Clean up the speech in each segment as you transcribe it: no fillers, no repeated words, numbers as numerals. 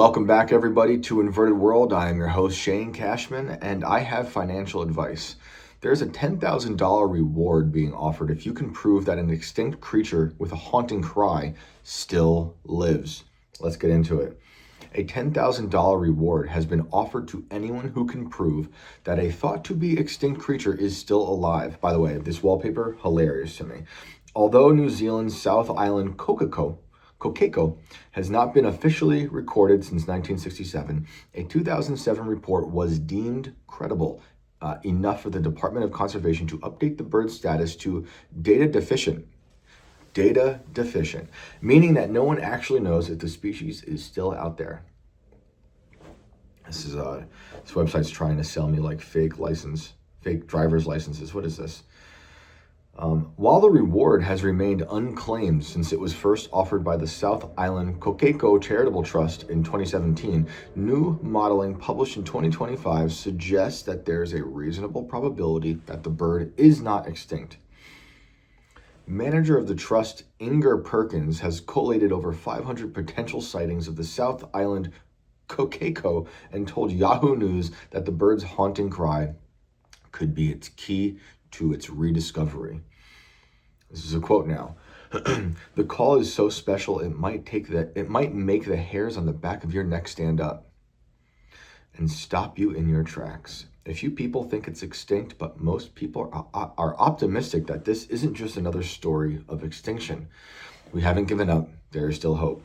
Welcome back, everybody, to Inverted World. I am your host, Shane Cashman, and I have financial advice. There's a $10,000 reward being offered if you can prove that an extinct creature with a haunting cry still lives. Let's get into it. A $10,000 reward has been offered to anyone who can prove that a thought-to-be extinct creature is still alive. By the way, this wallpaper, hilarious to me. Although New Zealand's South Island Coqueco has not been officially recorded since 1967, a 2007 report was deemed credible enough for the Department of Conservation to update the bird's status to data deficient, meaning that no one actually knows if the species is still out there. This website's trying to sell me like fake driver's licenses. What is this? While the reward has remained unclaimed since it was first offered by the South Island Coqueco Charitable Trust in 2017, new modeling published in 2025 suggests that there's a reasonable probability that the bird is not extinct. Manager of the trust, Inger Perkins, has collated over 500 potential sightings of the South Island Coqueco and told Yahoo News that the bird's haunting cry could be its key to its rediscovery. This is a quote now. The call is so special it might make the hairs on the back of your neck stand up and stop you in your tracks. A few people think it's extinct, but most people are optimistic that this isn't just another story of extinction. We haven't given up. There is still hope.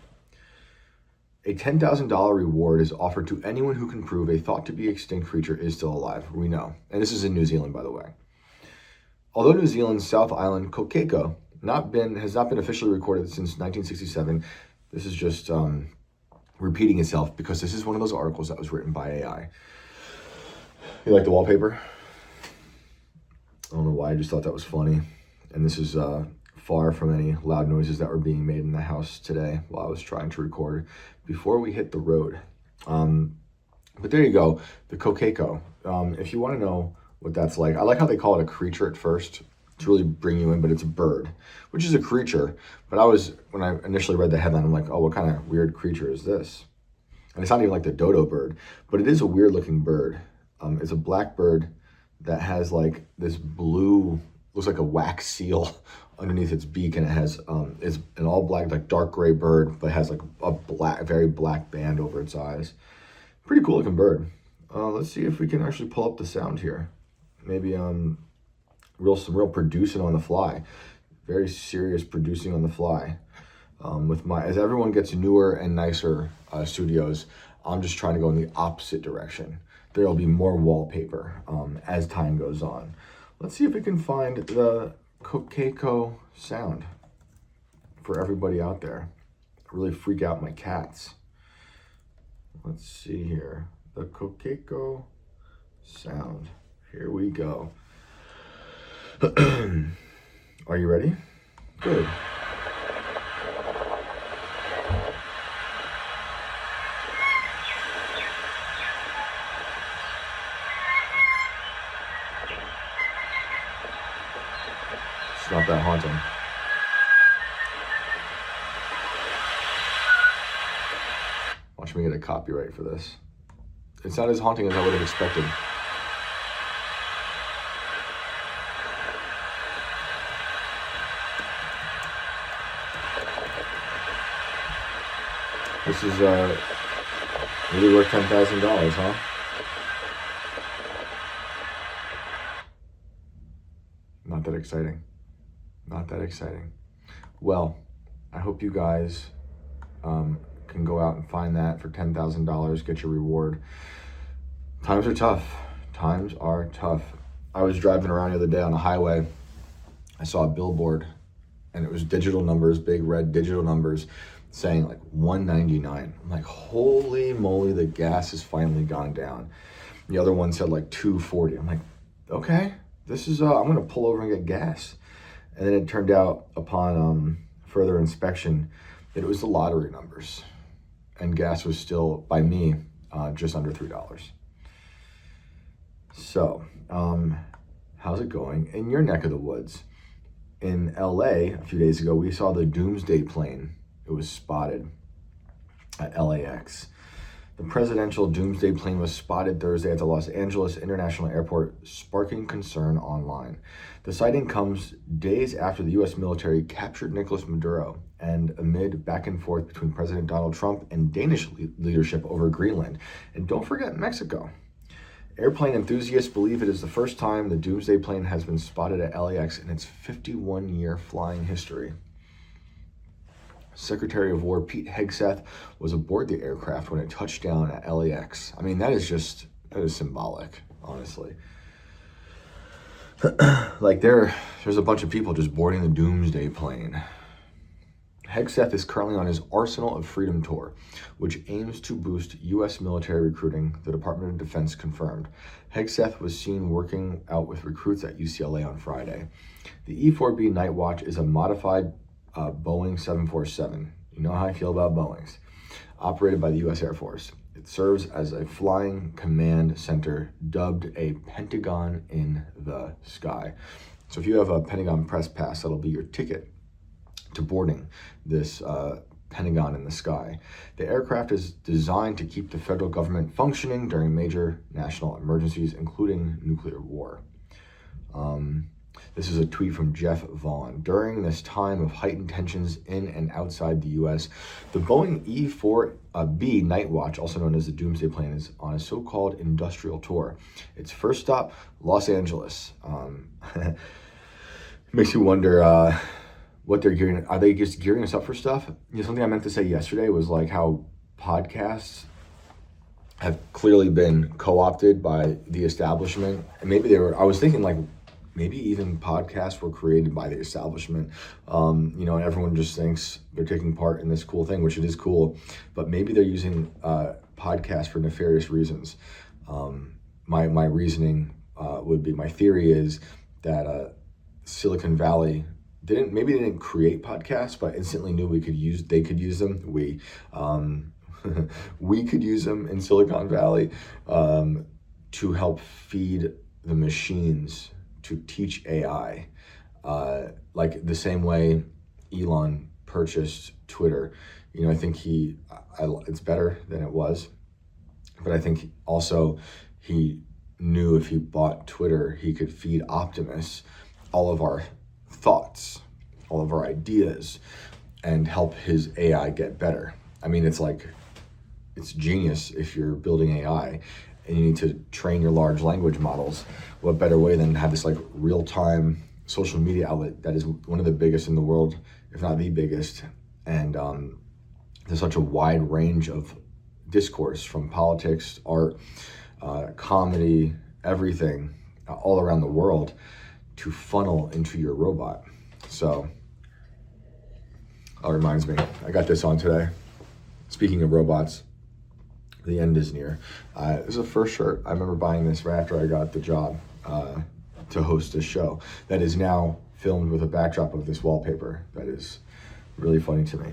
A $10,000 reward is offered to anyone who can prove a thought-to-be extinct creature is still alive. We know. And this is in New Zealand, by the way. Although New Zealand's South Island Coqueco has not been officially recorded since 1967, this is just repeating itself because this is one of those articles that was written by AI. You like the wallpaper? I don't know why, I just thought that was funny. And this is far from any loud noises that were being made in the house today while I was trying to record before we hit the road. But there you go, the Coqueco. If you want to know what that's like, I like how they call it a creature at first to really bring you in, but it's a bird, which is a creature. But when I initially read the headline, I'm like, oh, what kind of weird creature is this? And it's not even like the dodo bird, but it is a weird looking bird. It's a black bird that has like this blue, looks like a wax seal underneath its beak, and it has it's an all black, like dark gray bird, but has like a very black band over its eyes. Pretty cool looking bird. Let's see if we can actually pull up the sound here. Maybe some real producing on the fly. Very serious producing on the fly. As everyone gets newer and nicer studios, I'm just trying to go in the opposite direction. There'll be more wallpaper as time goes on. Let's see if we can find the Coqueco sound for everybody out there. Really freak out my cats. Let's see here. The Coqueco sound. Here we go. Are you ready? Good. It's not that haunting. Watch me get a copyright for this. It's not as haunting as I would have expected. This is really worth $10,000, huh? Not that exciting. Not that exciting. Well, I hope you guys can go out and find that for $10,000, get your reward. Times are tough. Times are tough. I was driving around the other day on the highway. I saw a billboard, and it was digital numbers, big red digital numbers, saying like $1.99. I'm like, holy moly, the gas has finally gone down. The other one said like $2.40. I'm like, okay, this is, I'm gonna pull over and get gas. And then it turned out upon further inspection that it was the lottery numbers. And gas was still, by me, just under $3. So, how's it going in your neck of the woods? In LA, a few days ago, we saw the Doomsday plane. It was spotted at LAX. The presidential doomsday plane was spotted Thursday at the Los Angeles International Airport, sparking concern online. The sighting comes days after the U.S. military captured Nicolas Maduro and amid back and forth between President Donald Trump and Danish leadership over Greenland. And don't forget Mexico. Airplane enthusiasts believe it is the first time the doomsday plane has been spotted at LAX in its 51-year flying history. Secretary of War Pete Hegseth was aboard the aircraft when it touched down at LAX. I mean, that is symbolic, honestly. Like there's a bunch of people just boarding the doomsday plane. Hegseth is currently on his Arsenal of Freedom tour, which aims to boost U.S. military recruiting, the Department of Defense confirmed. Hegseth was seen working out with recruits at UCLA on Friday. The E-4B Night Watch is a modified Boeing 747. You know how I feel about Boeings. Operated by the U.S. Air Force. It serves as a flying command center dubbed a Pentagon in the Sky. So if you have a Pentagon Press Pass, that'll be your ticket to boarding this Pentagon in the Sky. The aircraft is designed to keep the federal government functioning during major national emergencies, including nuclear war. This is a tweet from Jeff Vaughn. During this time of heightened tensions in and outside the U.S., the Boeing E-4B Night Watch, also known as the Doomsday Plane, is on a so-called industrial tour. Its first stop, Los Angeles. Makes you wonder what they're gearing. Are they just gearing us up for stuff? You know, something I meant to say yesterday was like how podcasts have clearly been co-opted by the establishment, and maybe I was thinking like, maybe even podcasts were created by the establishment, and everyone just thinks they're taking part in this cool thing, which it is cool, but maybe they're using podcasts for nefarious reasons. My reasoning would be, my theory is that Silicon Valley didn't create podcasts, but instantly knew they could use them. We could use them in Silicon Valley to help feed the machines to teach AI, like the same way Elon purchased Twitter. I think it's better than it was, but I think also he knew if he bought Twitter, he could feed Optimus all of our thoughts, all of our ideas, and help his AI get better. I mean, it's genius if you're building AI and you need to train your large language models. What better way than to have this like real-time social media outlet that is one of the biggest in the world, if not the biggest, and there's such a wide range of discourse, from politics, art, comedy, everything, all around the world, to funnel into your robot. So, reminds me, I got this on today. Speaking of robots, the end is near. This is the first shirt. I remember buying this right after I got the job to host this show that is now filmed with a backdrop of this wallpaper. That is really funny to me.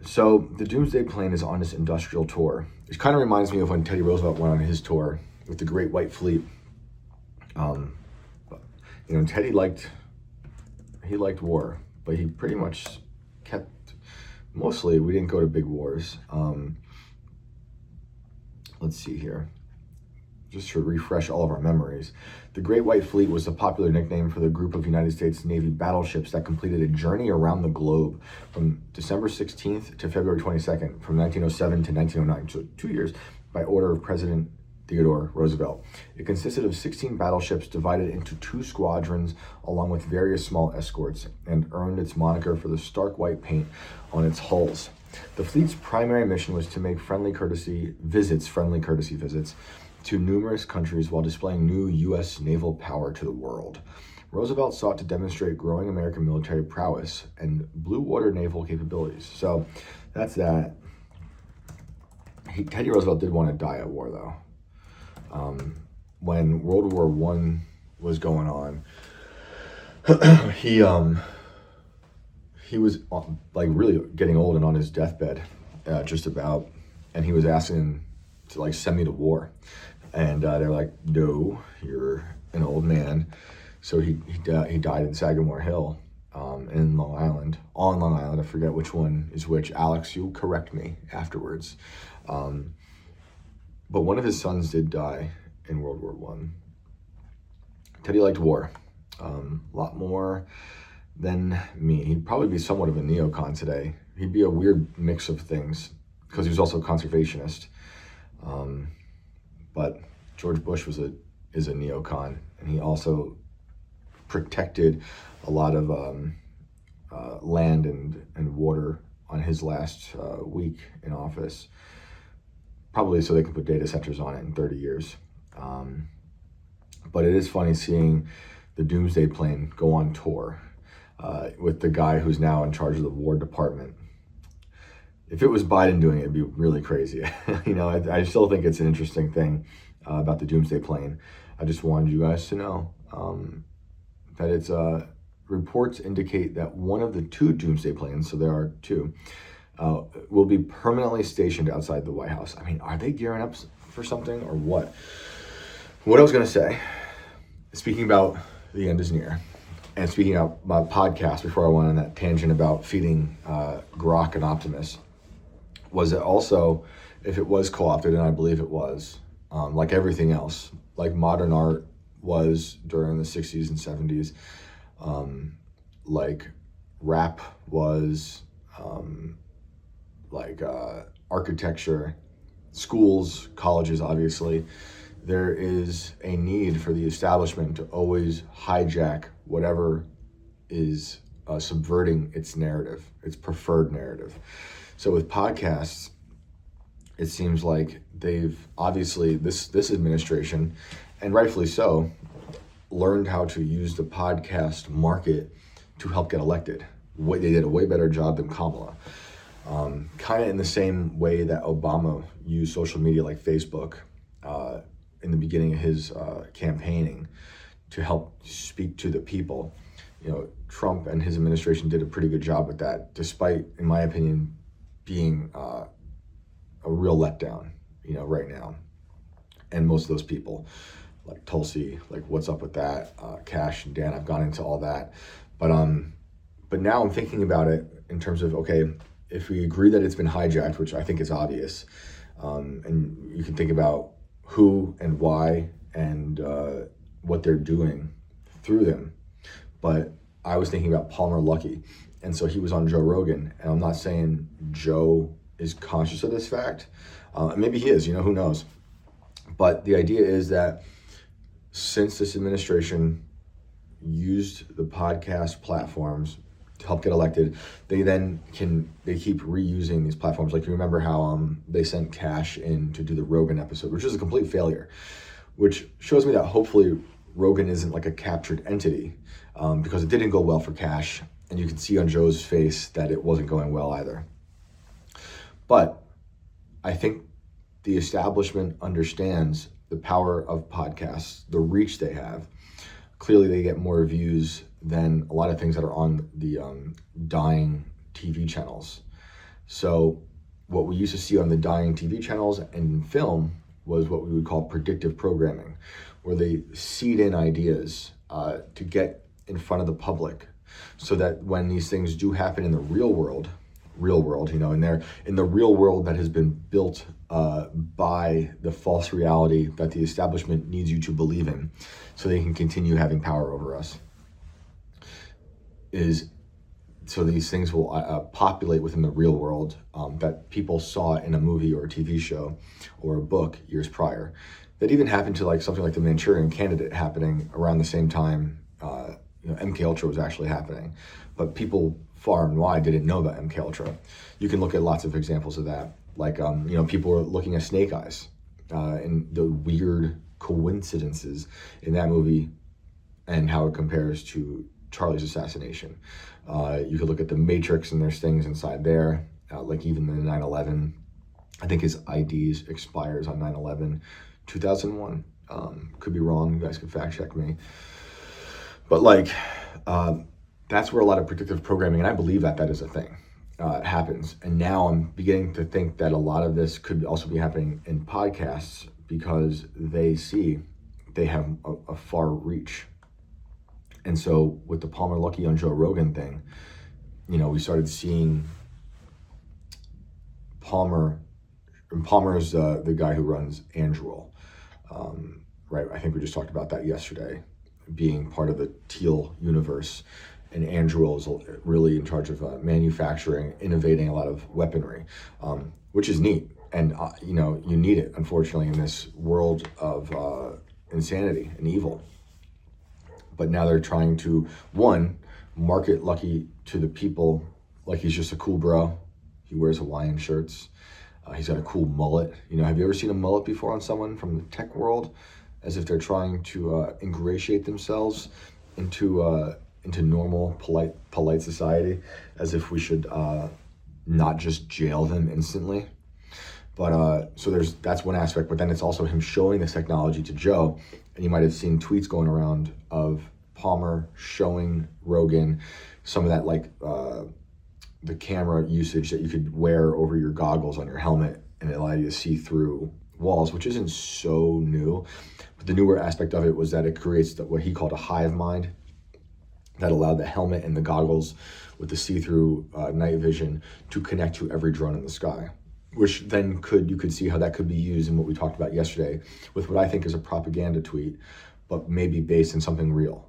So the Doomsday Plane is on this industrial tour. It kind of reminds me of when Teddy Roosevelt went on his tour with the Great White Fleet. Teddy liked war, but he pretty much kept. Mostly, we didn't go to big wars. Let's see here. Just to refresh all of our memories. The Great White Fleet was a popular nickname for the group of United States Navy battleships that completed a journey around the globe from December 16th to February 22nd, from 1907 to 1909, so 2 years, by order of President Theodore Roosevelt. It consisted of 16 battleships divided into 2 squadrons, along with various small escorts, and earned its moniker for the stark white paint on its hulls. The fleet's primary mission was to make friendly courtesy visits to numerous countries while displaying new U.S. naval power to the world. Roosevelt sought to demonstrate growing American military prowess and blue water naval capabilities. So that's that. Teddy Roosevelt did want to die at war, though. When World War I was going on, he was like really getting old and on his deathbed, just about, and he was asking to like send me to war, and they're like, no, you're an old man. So he died in Sagamore Hill, in Long Island, on Long Island. I forget which one is which. Alex, you'll correct me afterwards. But one of his sons did die in World War One. Teddy liked war a lot more than me. He'd probably be somewhat of a neocon today. He'd be a weird mix of things because he was also a conservationist. But George Bush is a neocon, and he also protected a lot of land and water on his last week in office, probably so they can put data centers on it in 30 years. But it is funny seeing the Doomsday Plane go on tour with the guy who's now in charge of the War Department. If it was Biden doing it, it'd be really crazy. I still think it's an interesting thing about the Doomsday Plane. I just wanted you guys to know that it's reports indicate that one of the two Doomsday Planes, so there are two, will be permanently stationed outside the White House. I mean, are they gearing up for something or what? What I was going to say, speaking about the end is near, and speaking about my podcast before I went on that tangent about feeding Grok and Optimus, was that also, if it was co-opted, and I believe it was, like everything else, like modern art was during the 60s and 70s, like rap was, like architecture, schools, colleges, obviously, there is a need for the establishment to always hijack whatever is subverting its narrative, its preferred narrative. So with podcasts, it seems like they've obviously, this administration, and rightfully so, learned how to use the podcast market to help get elected. They did a way better job than Kamala. Kind of in the same way that Obama used social media like Facebook in the beginning of his campaigning to help speak to the people. Trump and his administration did a pretty good job with that, despite, in my opinion, being a real letdown, right now. And most of those people, like Tulsi, like what's up with that? Cash and Dan, I've gone into all that. But now I'm thinking about it in terms of, okay, if we agree that it's been hijacked, which I think is obvious, and you can think about who and why and what they're doing through them. But I was thinking about Palmer Luckey. And so he was on Joe Rogan. And I'm not saying Joe is conscious of this fact. Maybe he is, who knows. But the idea is that since this administration used the podcast platforms to help get elected, they keep reusing these platforms. Like, you remember how they sent Cash in to do the Rogan episode, which was a complete failure, which shows me that hopefully Rogan isn't like a captured entity, because it didn't go well for Cash, and you can see on Joe's face that it wasn't going well either. But I think the establishment understands the power of podcasts, the reach they have. Clearly they get more views than a lot of things that are on the dying TV channels. So what we used to see on the dying TV channels and in film was what we would call predictive programming, where they seed in ideas to get in front of the public, so that when these things do happen in the real world, in the real world that has been built by the false reality that the establishment needs you to believe in, so they can continue having power over us, so these things will populate within the real world that people saw in a movie or a TV show or a book years prior. That even happened to like something like the Manchurian Candidate happening around the same time MK Ultra was actually happening, but people far and wide didn't know about MK Ultra. You can look at lots of examples of that, like people were looking at Snake Eyes and the weird coincidences in that movie and how it compares to Charlie's assassination. You could look at the Matrix and there's things inside there, like even the 9/11. I think his IDs expires on 9/11, 2001. Could be wrong. You guys can fact check me. But that's where a lot of predictive programming, and I believe that is a thing, happens. And now I'm beginning to think that a lot of this could also be happening in podcasts because they see they have a far reach. And so with the Palmer Luckey on Joe Rogan thing, you know, we started seeing Palmer's the guy who runs Anduril, right? I think we just talked about that yesterday, being part of the Teal universe. And Anduril is really in charge of manufacturing, innovating a lot of weaponry, which is neat. And, you know, you need it, unfortunately, in this world of insanity and evil. But now they're trying to, one, market Lucky to the people like he's just a cool bro. He wears Hawaiian shirts. He's got a cool mullet. You know, have you ever seen a mullet before on someone from the tech world? As if they're trying to ingratiate themselves into normal, polite society, as if we should not just jail them instantly. But so that's one aspect. But then it's also him showing this technology to Joe, and you might have seen tweets going around of Palmer showing Rogan some of that, like the camera usage that you could wear over your goggles on your helmet, and it allowed you to see through walls, which isn't so new. But the newer aspect of it was that it creates what he called a hive mind that allowed the helmet and the goggles with the see-through night vision to connect to every drone in the sky, which then you could see how that could be used in what we talked about yesterday with what I think is a propaganda tweet, but maybe based in something real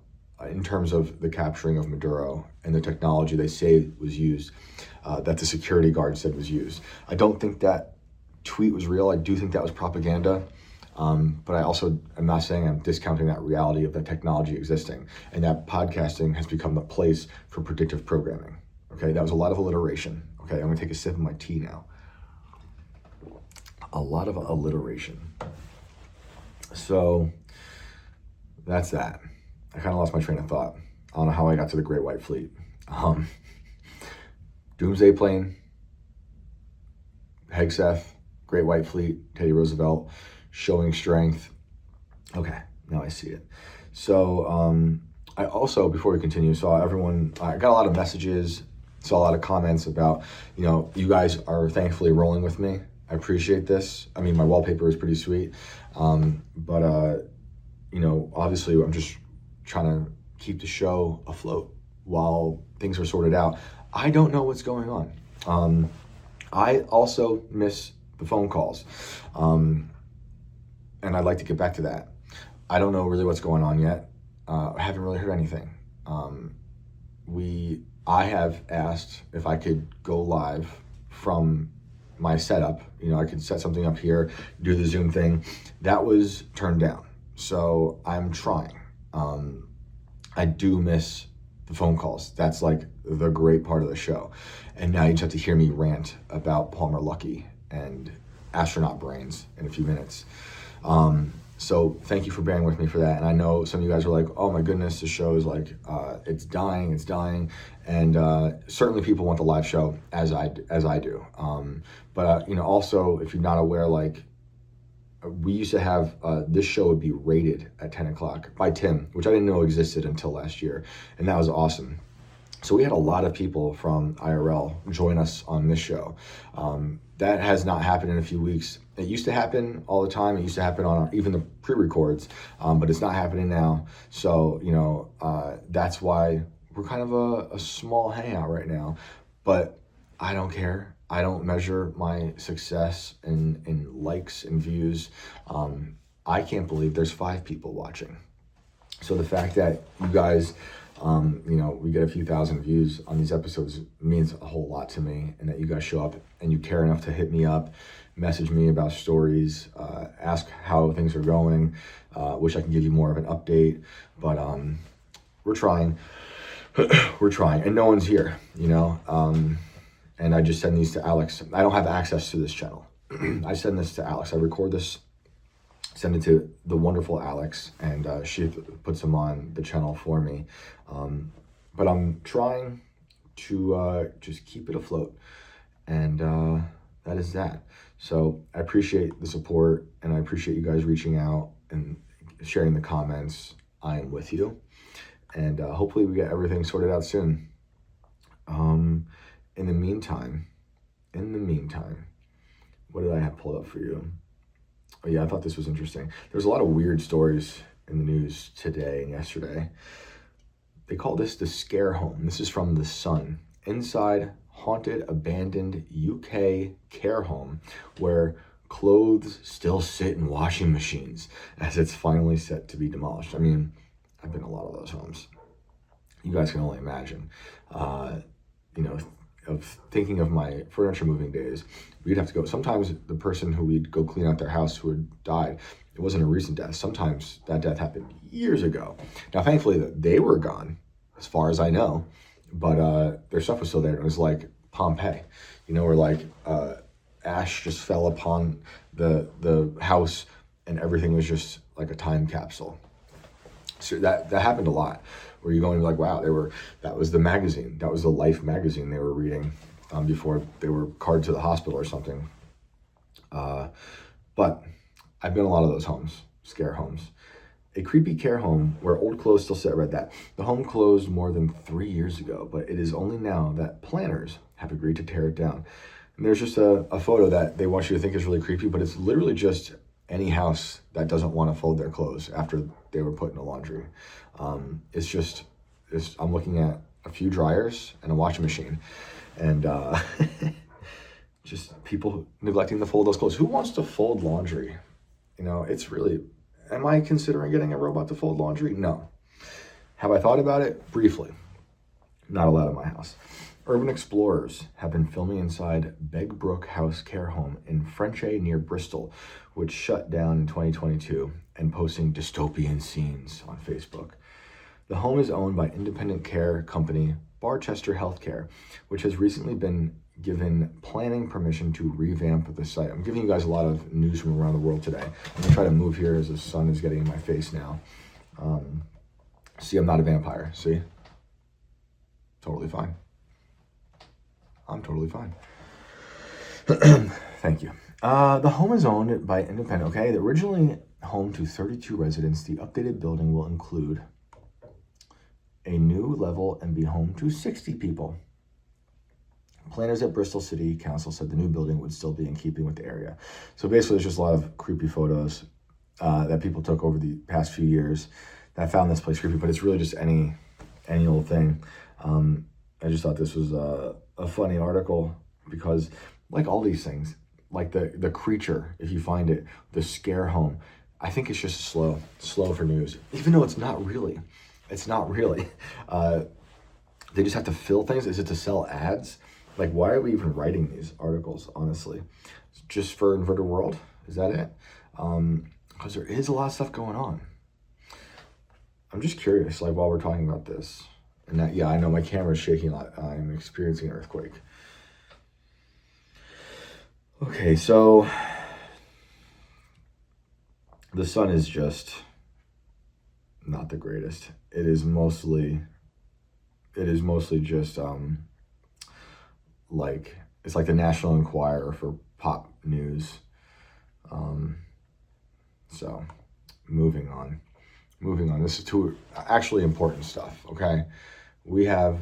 in terms of the capturing of Maduro and the technology they say was used, that the security guard said was used. I don't think that tweet was real. I do think that was propaganda. But I also am not saying I'm discounting that reality of that technology existing, and that podcasting has become the place for predictive programming. Okay, that was a lot of alliteration. Okay, I'm gonna take a sip of my tea now. A lot of alliteration. So that's that. I kind of lost my train of thought. I don't know how I got to the Great White Fleet. Doomsday Plane, Hegseth, Great White Fleet, Teddy Roosevelt, showing strength. Okay, now I see it. So I also, before we continue, I got a lot of messages, saw a lot of comments about, you know, you guys are thankfully rolling with me. I appreciate this. I mean, my wallpaper is pretty sweet. But you know, obviously I'm just trying to keep the show afloat while things are sorted out. I don't know what's going on. I also miss the phone calls. And I'd like to get back to that. I don't know really what's going on yet. I haven't really heard anything. I have asked if I could go live from my setup. You know, I could set something up here, do the Zoom thing. That was turned down. So I'm trying. I do miss the phone calls. That's like the great part of the show. And now you just have to hear me rant about Palmer Luckey and astronaut brains in a few minutes. So thank you for bearing with me for that. And I know some of you guys are like, oh my goodness, the show is like, it's dying. And certainly people want the live show as I do. But you know, also, if you're not aware, like we used to have, this show would be rated at 10 o'clock by Tim, which I didn't know existed until last year. And that was awesome. So we had a lot of people from IRL join us on this show. That has not happened in a few weeks. It used to happen all the time. It used to happen on even the pre-records, but it's not happening now. So, you know, that's why we're kind of a small hangout right now, but I don't care. I don't measure my success in likes and views. I can't believe there's 5 people watching. So the fact that you guys, you know, we get a few thousand views on these episodes means a whole lot to me, and that you guys show up and you care enough to hit me up, message me about stories, ask how things are going. Wish I can give you more of an update, but we're trying. We're trying, and no one's here, you know. And I just send these to Alex. I don't have access to this channel. I send this to Alex. I record this, send it to the wonderful Alex, and she puts them on the channel for me. But I'm trying to just keep it afloat, and that is that. So I appreciate the support, and I appreciate you guys reaching out and sharing the comments. I am with you, and hopefully we get everything sorted out soon. In the meantime, what did I have pulled up for you? Oh yeah, I thought this was interesting. There's a lot of weird stories in the news today and yesterday. They call this the scare home. This is from The Sun. Inside haunted, abandoned UK care home where clothes still sit in washing machines as it's finally set to be demolished. I mean, I've been in a lot of those homes. You guys can only imagine, of thinking of my furniture moving days. We'd have to go. Sometimes the person who we'd go clean out their house who had died, it wasn't a recent death. Sometimes that death happened years ago. Now, thankfully, they were gone, as far as I know, but their stuff was still there. It was like Pompeii, where like ash just fell upon the house and everything was just like a time capsule. So that happened a lot, where you're going like, wow, that was the magazine. That was the Life magazine they were reading before they were carted to the hospital or something. But I've been in a lot of those homes, scare homes. A creepy care home where old clothes still sit. I read that. The home closed more than 3 years ago, but it is only now that planners have agreed to tear it down. And there's just a photo that they want you to think is really creepy, but it's literally just any house that doesn't want to fold their clothes after they were put in the laundry. I'm looking at a few dryers and a washing machine, and just people neglecting to fold those clothes. Who wants to fold laundry? It's really, am I considering getting a robot to fold laundry? No. Have I thought about it? Briefly. Not allowed in my house. Urban explorers have been filming inside Begbrook House Care Home in Frenchay near Bristol, which shut down in 2022, and posting dystopian scenes on Facebook. The home is owned by independent care company Barchester Healthcare, which has recently been given planning permission to revamp the site. I'm giving you guys a lot of news from around the world today. I'm going to try to move here as the sun is getting in my face now. See, I'm not a vampire. See? Totally fine. I'm totally fine. Thank you. The home is owned by independent, okay? Originally home to 32 residents, the updated building will include a new level and be home to 60 people. Planners at Bristol City Council said the new building would still be in keeping with the area. So basically, there's just a lot of creepy photos that people took over the past few years that found this place creepy, but it's really just any old thing. I just thought this was a funny article because, like all these things, like the creature, if you find it, the scare home, I think it's just slow for news, even though it's not really. It's not really. They just have to fill things. Is it to sell ads? Like, why are we even writing these articles, honestly? Just for Inverted World? Is that it? Because there is a lot of stuff going on. I'm just curious, like, while we're talking about this. And that, yeah, I know my camera's shaking a lot. I'm experiencing an earthquake. Okay, so the sun is just not the greatest. It is mostly just like, it's like the National Enquirer for pop news. So moving on. This is to actually important stuff. Okay, we have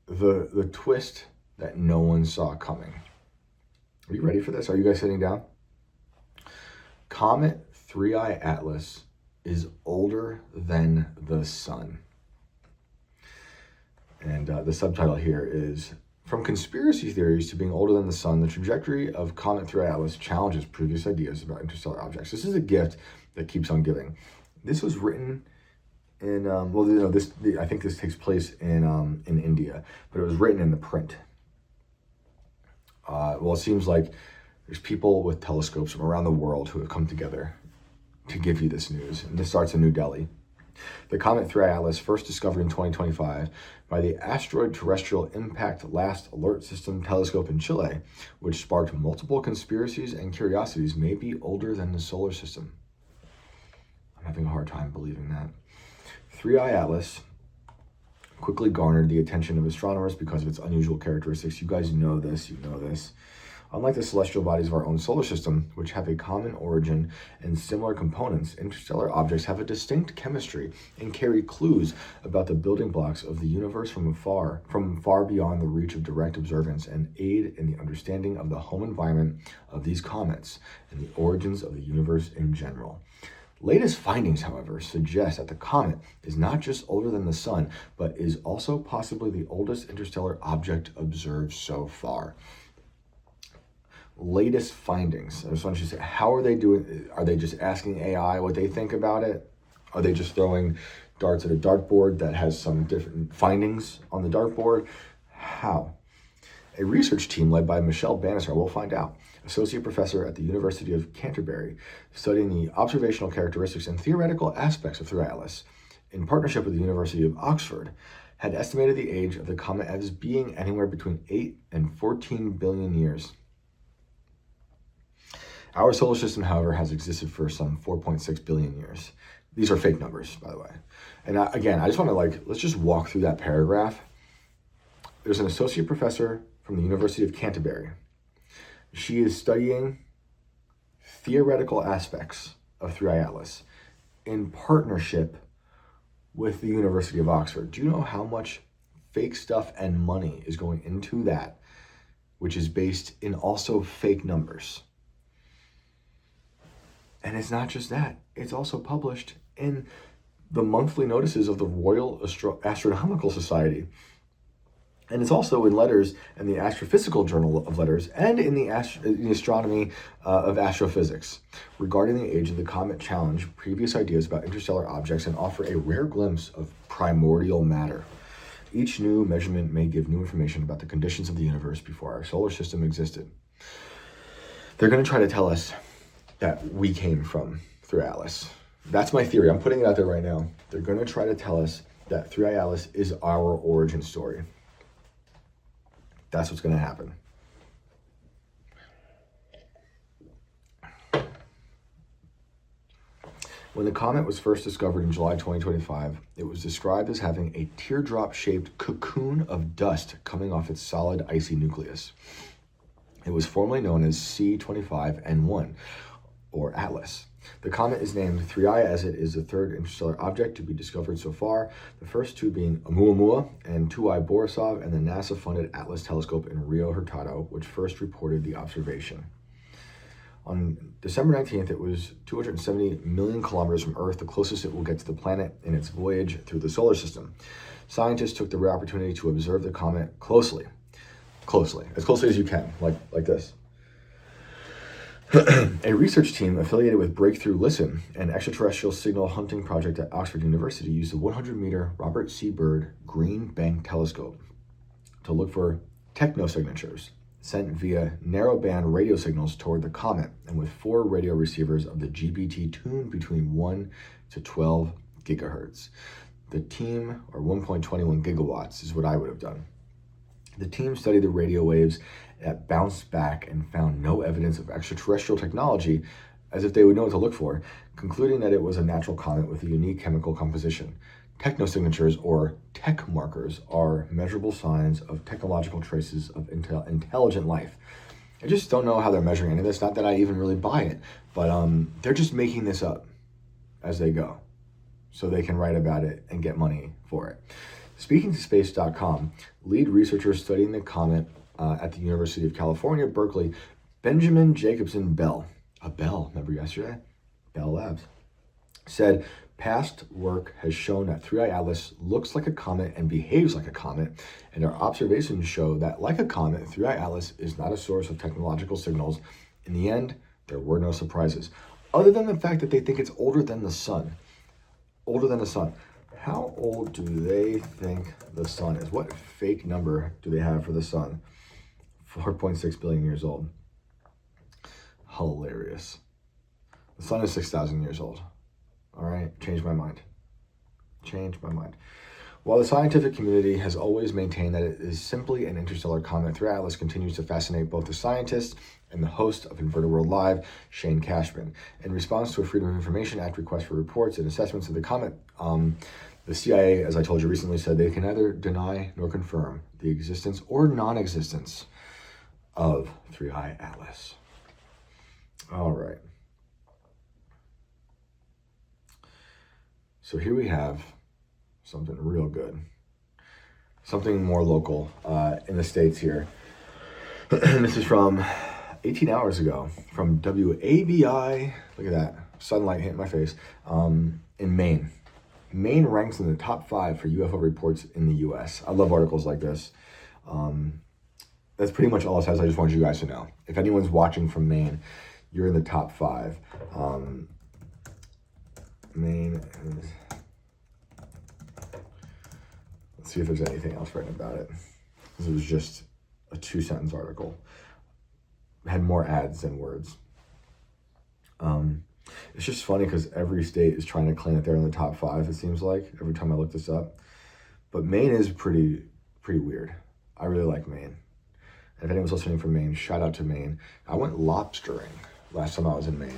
the twist that no one saw coming. Are you ready for this? Are you guys sitting down? Comet 3I Atlas is older than the sun. And the subtitle here is, from conspiracy theories to being older than the sun, the trajectory of Comet 3I Atlas challenges previous ideas about interstellar objects. This is a gift that keeps on giving. This was written in, I think this takes place in India, but it was written in the print. It seems like there's people with telescopes from around the world who have come together to give you this news. And this starts in New Delhi. The Comet 3I Atlas, first discovered in 2025 by the Asteroid Terrestrial Impact Last Alert System telescope in Chile, which sparked multiple conspiracies and curiosities, may be older than the solar system. I'm having a hard time believing that. 3I Atlas quickly garnered the attention of astronomers because of its unusual characteristics. You guys know this, Unlike the celestial bodies of our own solar system, which have a common origin and similar components, interstellar objects have a distinct chemistry and carry clues about the building blocks of the universe from far beyond the reach of direct observance, and aid in the understanding of the home environment of these comets and the origins of the universe in general. Latest findings, however, suggest that the comet is not just older than the sun, but is also possibly the oldest interstellar object observed so far. Latest findings. I just want you to say, how are they doing? Are they just asking AI what they think about it? Are they just throwing darts at a dartboard that has some different findings on the dartboard? How? A research team led by Michelle Bannister, we'll find out, associate professor at the University of Canterbury, studying the observational characteristics and theoretical aspects of Ayala, in partnership with the University of Oxford, had estimated the age of the comet as being anywhere between 8 and 14 billion years. Our solar system, however, has existed for some 4.6 billion years. These are fake numbers, by the way. And again, I just want to let's just walk through that paragraph. There's an associate professor from the University of Canterbury. She is studying theoretical aspects of Ayala in partnership with the University of Oxford. Do you know how much fake stuff and money is going into that, which is based in also fake numbers? And it's not just that. It's also published in the monthly notices of the Royal Astronomical Society. And it's also in letters in the Astrophysical Journal of Letters and in the Astronomy of Astrophysics. Regarding the age of the comet, challenge previous ideas about interstellar objects and offer a rare glimpse of primordial matter. Each new measurement may give new information about the conditions of the universe before our solar system existed. They're going to try to tell us that we came from Ayala. That's my theory. I'm putting it out there right now. They're going to try to tell us that Ayala is our origin story. That's what's going to happen. When the comet was first discovered in July 2025, it was described as having a teardrop-shaped cocoon of dust coming off its solid, icy nucleus. It was formerly known as C25N1, or Atlas. The comet is named 3I as it is the third interstellar object to be discovered so far, the first two being Oumuamua and 2I Borisov and the NASA-funded Atlas telescope in Rio Hurtado, which first reported the observation. On December 19th, it was 270 million kilometers from Earth, the closest it will get to the planet in its voyage through the solar system. Scientists took the rare opportunity to observe the comet closely, as closely as you can, like this. A research team affiliated with Breakthrough Listen, an extraterrestrial signal hunting project at Oxford University, used a 100-meter Robert C. Byrd Green Bank telescope to look for technosignatures sent via narrowband radio signals toward the comet, and with 4 radio receivers of the GBT tuned between 1 to 12 gigahertz. The team, or 1.21 gigawatts, is what I would have done. The team studied the radio waves that bounced back and found no evidence of extraterrestrial technology, as if they would know what to look for, concluding that it was a natural comet with a unique chemical composition. Technosignatures, or tech markers, are measurable signs of technological traces of intelligent life. I just don't know how they're measuring any of this. Not that I even really buy it, but they're just making this up as they go so they can write about it and get money for it. Speaking to Space.com, lead researcher studying the comet at the University of California, Berkeley, Benjamin Jacobson Bell, remember yesterday? Bell Labs, said past work has shown that Ayala looks like a comet and behaves like a comet, and our observations show that, like a comet, Ayala is not a source of technological signals. In the end, there were no surprises, other than the fact that they think it's older than the sun. Older than the sun. How old do they think the sun is? What fake number do they have for the sun? 4.6 billion years old. Hilarious. The sun is 6,000 years old. All right, change my mind. While the scientific community has always maintained that it is simply an interstellar comet, Ayala continues to fascinate both the scientists and the host of Inverted World Live, Shane Cashman. In response to a Freedom of Information Act request for reports and assessments of the comet, the CIA, as I told you recently, said they can neither deny nor confirm the existence or non-existence of Ayala. All right. So here we have something real good. Something more local in the States here. This is from 18 hours ago from WABI. Look at that. sunlight hitting my face, in Maine. Maine ranks in the top 5 for UFO reports in the U.S. I love articles like this. That's pretty much all it says. I just want you guys to know. If anyone's watching from Maine, you're in the top 5. Maine is... Let's see if there's anything else written about it. This was just a 2-sentence article. It had more ads than words. It's just funny because every state is trying to claim that they're in the top 5, it seems like, every time I look this up. But Maine is pretty weird. I really like Maine. If anyone's listening from Maine, shout out to Maine. I went lobstering last time I was in Maine.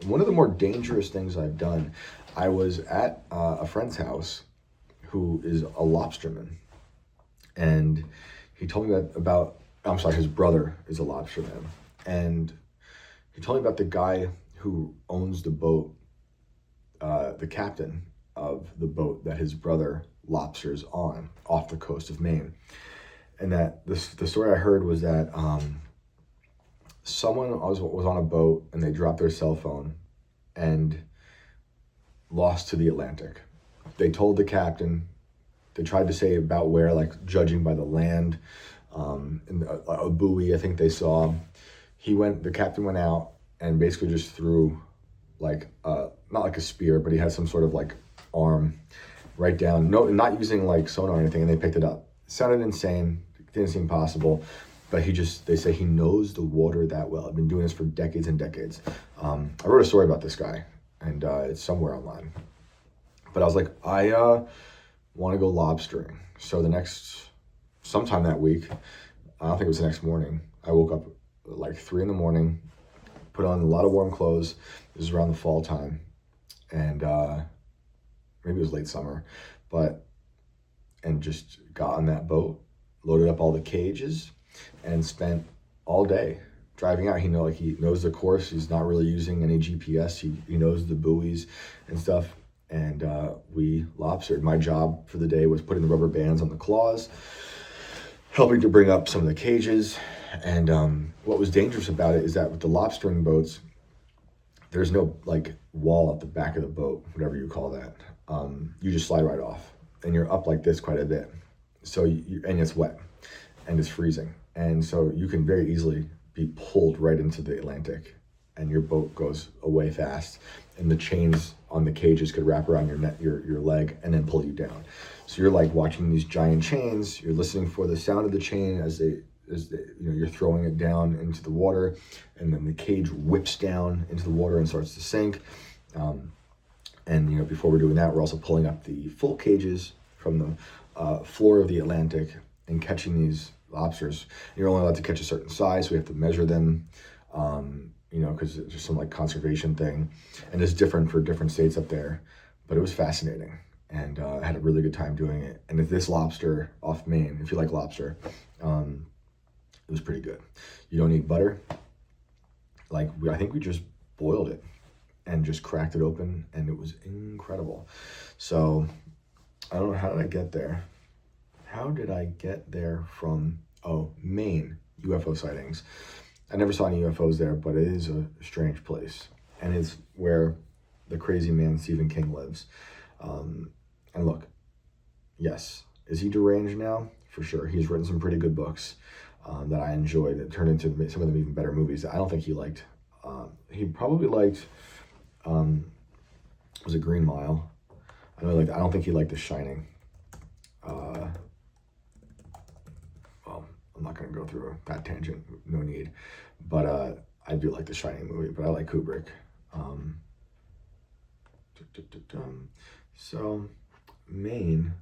One of the more dangerous things I've done, I was at a friend's house who is a lobsterman. And he told me his brother is a lobsterman. And he told me about the guy who owns the boat, the captain of the boat that his brother lobsters on off the coast of Maine. And that the story I heard was that someone was on a boat and they dropped their cell phone and lost to the Atlantic. They told the captain, they tried to say about where, like judging by the land, and a buoy I think they saw. The captain went out and basically just threw like, not like a spear, but he had some sort of like arm right down, not using like sonar or anything, and they picked it up. It sounded insane, didn't seem possible, but they say he knows the water that well. I've been doing this for decades and decades. I wrote a story about this guy, and it's somewhere online. But I was like, I want to go lobstering. So sometime that week, I don't think it was the next morning, I woke up at like 3 a.m, put on a lot of warm clothes. This was around the fall time, and maybe it was late summer, and just got on that boat, loaded up all the cages, and spent all day driving out. He knows the course. He's not really using any GPS. He knows the buoys and stuff. And we lobstered. My job for the day was putting the rubber bands on the claws, helping to bring up some of the cages. And what was dangerous about it is that with the lobstering boats, there's no like wall at the back of the boat, whatever you call that. You just slide right off, and you're up like this quite a bit. So and it's wet, and it's freezing, and so you can very easily be pulled right into the Atlantic, and your boat goes away fast, and the chains on the cages could wrap around your leg and then pull you down. So you're like watching these giant chains. You're listening for the sound of the chain as you're throwing it down into the water, and then the cage whips down into the water and starts to sink. And before we're doing that, we're also pulling up the full cages from the floor of the Atlantic and catching these lobsters. You're only allowed to catch a certain size, so we have to measure them. Because it's just some like conservation thing, and it's different for different states up there. But it was fascinating, and I had a really good time doing it. And this lobster off Maine, if you like lobster, it was pretty good. You don't need butter. I think we just boiled it and just cracked it open, and it was incredible. So I don't know, how did I get there? How did I get there from Maine? UFO sightings. I never saw any UFOs there, but it is a strange place. And it's where the crazy man Stephen King lives. And look, yes, is he deranged now? For sure. He's written some pretty good books that I enjoyed. It turned into some of them even better movies that I don't think he liked. He probably liked, was it Green Mile? I don't think he liked The Shining. I'm not going to go through that tangent, no need. But I do like the Shining movie, but I like Kubrick. So, Maine.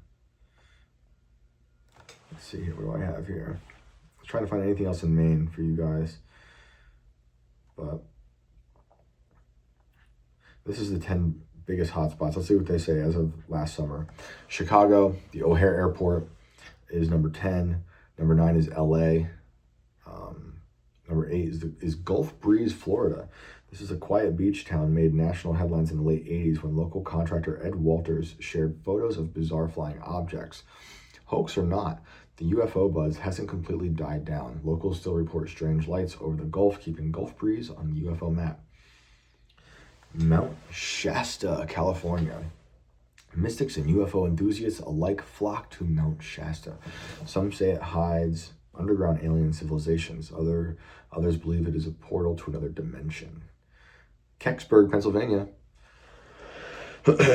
Let's see here, what do I have here? I was trying to find anything else in Maine for you guys. But this is the 10 biggest hotspots. Let's see what they say as of last summer. Chicago, the O'Hare Airport is number 10. Number 9 is LA. Number 8 is Gulf Breeze, Florida. This is a quiet beach town made national headlines in the late 80s when local contractor Ed Walters shared photos of bizarre flying objects. Hoax or not, the UFO buzz hasn't completely died down. Locals still report strange lights over the Gulf, keeping Gulf Breeze on the UFO map. Mount Shasta, California. Mystics and UFO enthusiasts alike flock to Mount Shasta. Some say it hides underground alien civilizations. Others believe it is a portal to another dimension. Kecksburg, Pennsylvania.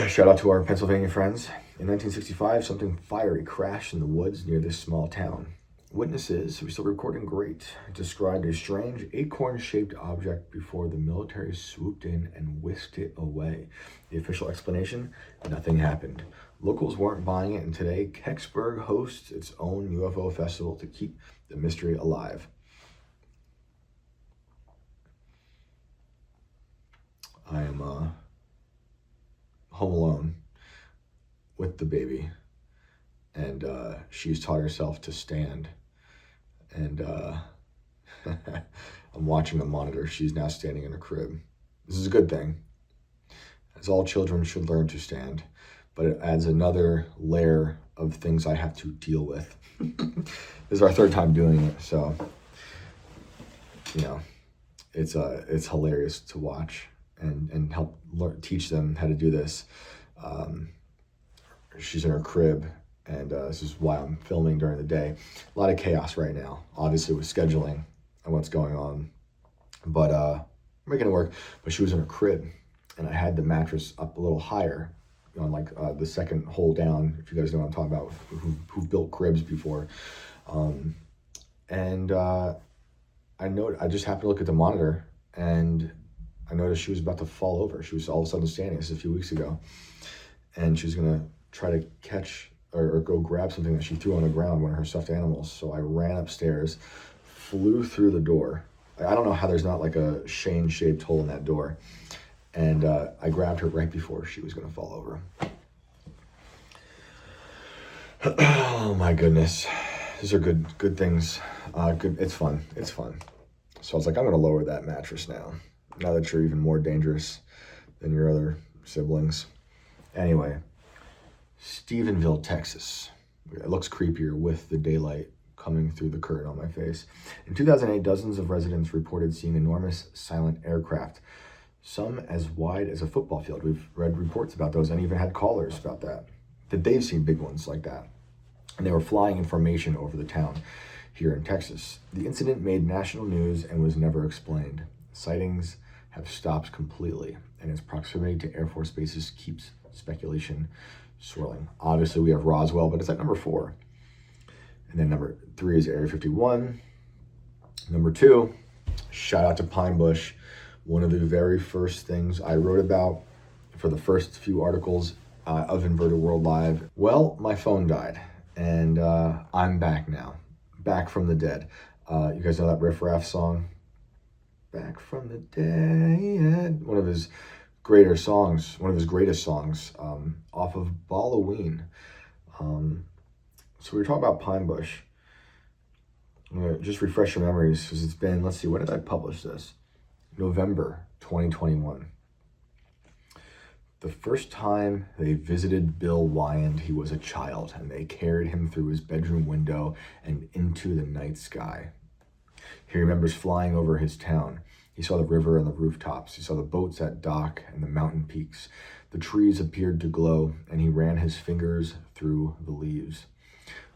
Shout out to our Pennsylvania friends. In 1965, something fiery crashed in the woods near this small town. Witnesses, who are still recording, great, described a strange acorn-shaped object before the military swooped in and whisked it away. The official explanation: nothing happened. Locals weren't buying it, and today Kecksburg hosts its own UFO festival to keep the mystery alive. I am home alone with the baby, and she's taught herself to stand, and I'm watching the monitor. She's now standing in her crib. This is a good thing, as all children should learn to stand, but it adds another layer of things I have to deal with. This is our third time doing it, so it's hilarious to watch and help teach them how to do this. She's in her crib, and this is why I'm filming during the day. A lot of chaos right now, obviously, with scheduling and what's going on, but making it work. But she was in her crib, and I had the mattress up a little higher, on like the second hole down, if you guys know what I'm talking about, who've built cribs before. I just happened to look at the monitor, and I noticed she was about to fall over. She was all of a sudden standing. This is a few weeks ago. And she was going to try to catch or go grab something that she threw on the ground, one of her stuffed animals. So I ran upstairs, flew through the door. I don't know how there's not like a Shane-shaped hole in that door. And I grabbed her right before she was going to fall over. Oh my goodness. These are good things. It's fun. It's fun. So I was like, I'm going to lower that mattress now that you're even more dangerous than your other siblings. Anyway, Stephenville, Texas. It looks creepier with the daylight coming through the curtain on my face. In 2008, dozens of residents reported seeing enormous silent aircraft, some as wide as a football field. We've read reports about those and even had callers about that they've seen big ones like that. And they were flying in formation over the town here in Texas. The incident made national news and was never explained. Sightings have stopped completely, and its proximity to Air Force bases keeps speculation swirling. Obviously, we have Roswell, but it's at number 4. And then number 3 is Area 51. Number 2, shout out to Pine Bush. One of the very first things I wrote about for the first few articles of Inverted World Live. Well, my phone died, and I'm back now. Back from the dead. You guys know that Riff Raff song? Back from the dead. One of his greatest songs off of Halloween. So we were talking about Pine Bush. I'm going to just refresh your memories, because it's been, let's see, when did I publish this? November 2021. The first time they visited Bill Wyand, he was a child, and they carried him through his bedroom window and into the night sky. He remembers flying over his town. He saw the river and the rooftops. He saw the boats at dock and the mountain peaks. The trees appeared to glow, and he ran his fingers through the leaves.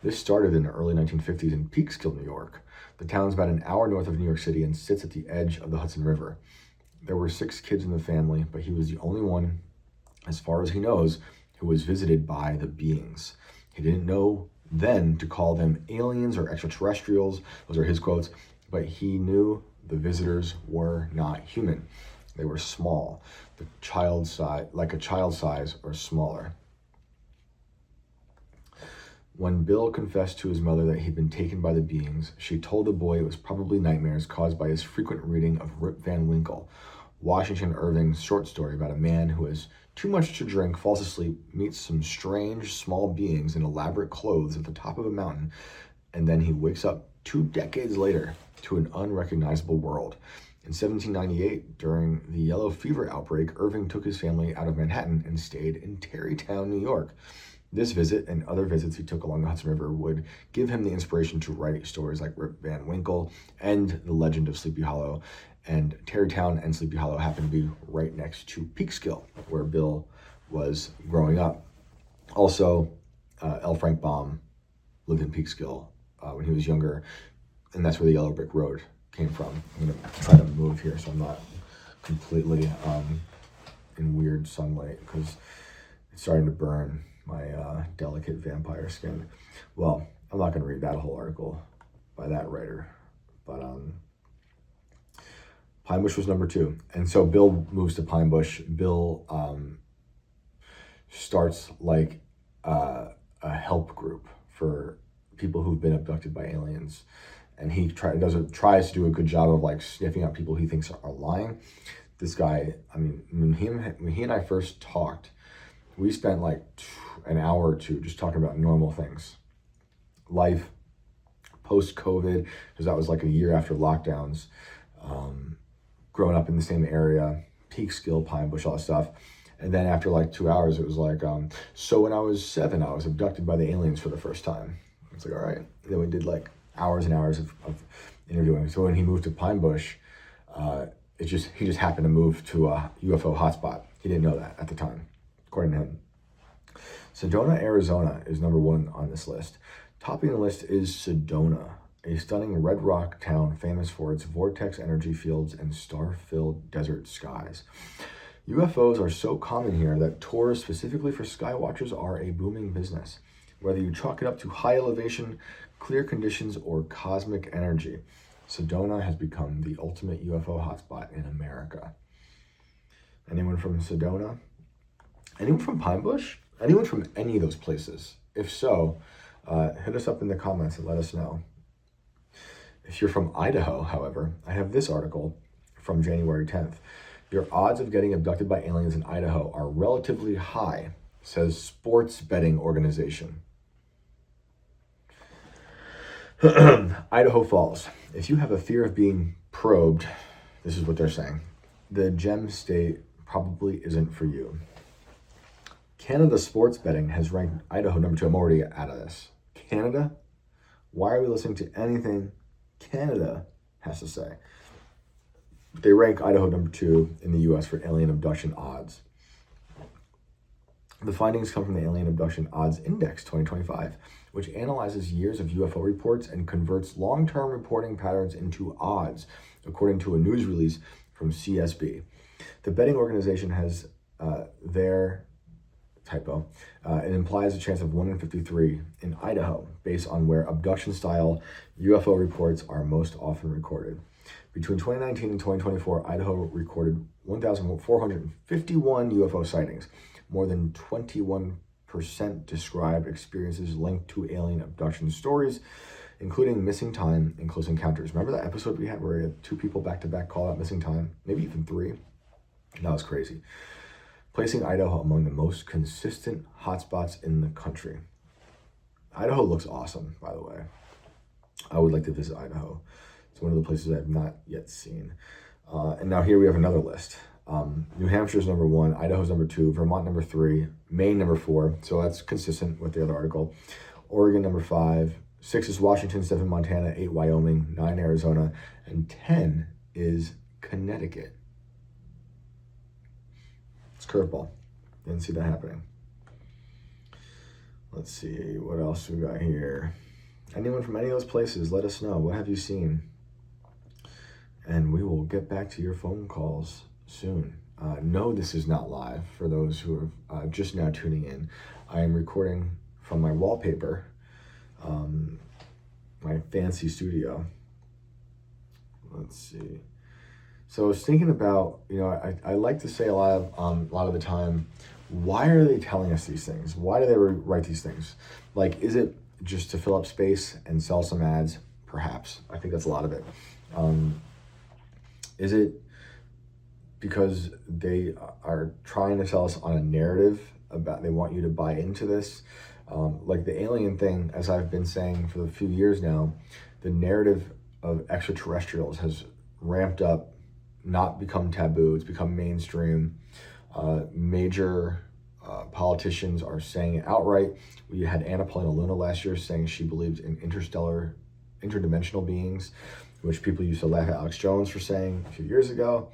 This started in the early 1950s in Peekskill, New York. The town's about an hour north of New York City and sits at the edge of the Hudson River. There were 6 kids in the family, but he was the only one, as far as he knows, who was visited by the beings. He didn't know then to call them aliens or extraterrestrials. Those are his quotes. But he knew the visitors were not human. They were small, like a child size or smaller. When Bill confessed to his mother that he'd been taken by the beings, she told the boy it was probably nightmares caused by his frequent reading of Rip Van Winkle, Washington Irving's short story about a man who has too much to drink, falls asleep, meets some strange small beings in elaborate clothes at the top of a mountain, and then he wakes up 2 decades later to an unrecognizable world. In 1798, during the yellow fever outbreak, Irving took his family out of Manhattan and stayed in Tarrytown, New York. This visit and other visits he took along the Hudson River would give him the inspiration to write stories like Rip Van Winkle and The Legend of Sleepy Hollow, And Tarrytown and Sleepy Hollow happened to be right next to Peekskill, where Bill was growing up. Also, L. Frank Baum lived in Peekskill when he was younger, and that's where the Yellow Brick Road came from. I'm going to try to move here so I'm not completely in weird sunlight, because it's starting to burn my delicate vampire skin. Well, I'm not going to read that whole article by that writer, but Pine Bush was number 2. And so Bill moves to Pine Bush. Bill starts like a help group for people who've been abducted by aliens. And he tries to do a good job of like sniffing out people he thinks are lying. This guy, I mean, when he and I first talked, we spent like an hour or two just talking about normal things. Life, post-COVID, because that was like a year after lockdowns. Growing up in the same area, Peekskill, Pine Bush, all that stuff. And then after like 2 hours, it was like, so when I was 7, I was abducted by the aliens for the first time. It's like, all right. And then we did like hours and hours of interviewing. So when he moved to Pine Bush, he just happened to move to a UFO hotspot. He didn't know that at the time, according to him. Sedona, Arizona is number 1 on this list. Topping the list is Sedona, a stunning red rock town famous for its vortex energy fields and star-filled desert skies. UFOs are so common here that tours specifically for skywatchers are a booming business. Whether you chalk it up to high elevation, clear conditions, or cosmic energy, Sedona has become the ultimate UFO hotspot in America. Anyone from Sedona? Anyone from Pine Bush? Anyone from any of those places? If so, hit us up in the comments and let us know. If you're from Idaho, however, I have this article from January 10th. Your odds of getting abducted by aliens in Idaho are relatively high, says sports betting organization. Idaho Falls. If you have a fear of being probed, this is what they're saying. The gem state probably isn't for you. Canada sports betting has ranked Idaho number 2. I'm already out of this. Canada? Why are we listening to anything Canada has to say? They rank Idaho number 2 in the U.S. for alien abduction odds. The findings come from the Alien Abduction Odds Index 2025, which analyzes years of UFO reports and converts long-term reporting patterns into odds, according to a news release from CSB. The betting organization has their typo. It implies a chance of 1 in 53 in Idaho, based on where abduction-style UFO reports are most often recorded. Between 2019 and 2024, Idaho recorded 1,451 UFO sightings. More than 21% described experiences linked to alien abduction stories, including missing time and close encounters. Remember that episode we had where we had 2 people back-to-back call out missing time? Maybe even 3. That was crazy. Placing Idaho among the most consistent hotspots in the country. Idaho looks awesome, by the way. I would like to visit Idaho. It's one of the places I've not yet seen. And now here we have another list. New Hampshire's number 1, Idaho's number 2, Vermont number 3, Maine number 4. So that's consistent with the other article. Oregon number 5, 6 is Washington, 7 Montana, 8 Wyoming, 9 Arizona, and 10 is Connecticut. It's curveball. Didn't see that happening. Let's see, what else we got here? Anyone from any of those places, let us know. What have you seen? And we will get back to your phone calls soon. No, this is not live. For those who are just now tuning in, I am recording from my wallpaper, my fancy studio. Let's see. So I was thinking about, I like to say a lot of the time, why are they telling us these things? Why do they write these things? Like, is it just to fill up space and sell some ads? Perhaps. I think that's a lot of it. Is it because they are trying to sell us on a narrative about, they want you to buy into this? Like the alien thing, as I've been saying for a few years now, the narrative of extraterrestrials has ramped up, not become taboo, it's become mainstream. Major politicians are saying it outright. We had Anna Paulina Luna last year saying she believed in interdimensional beings. which people used to laugh at Alex Jones for saying a few years ago.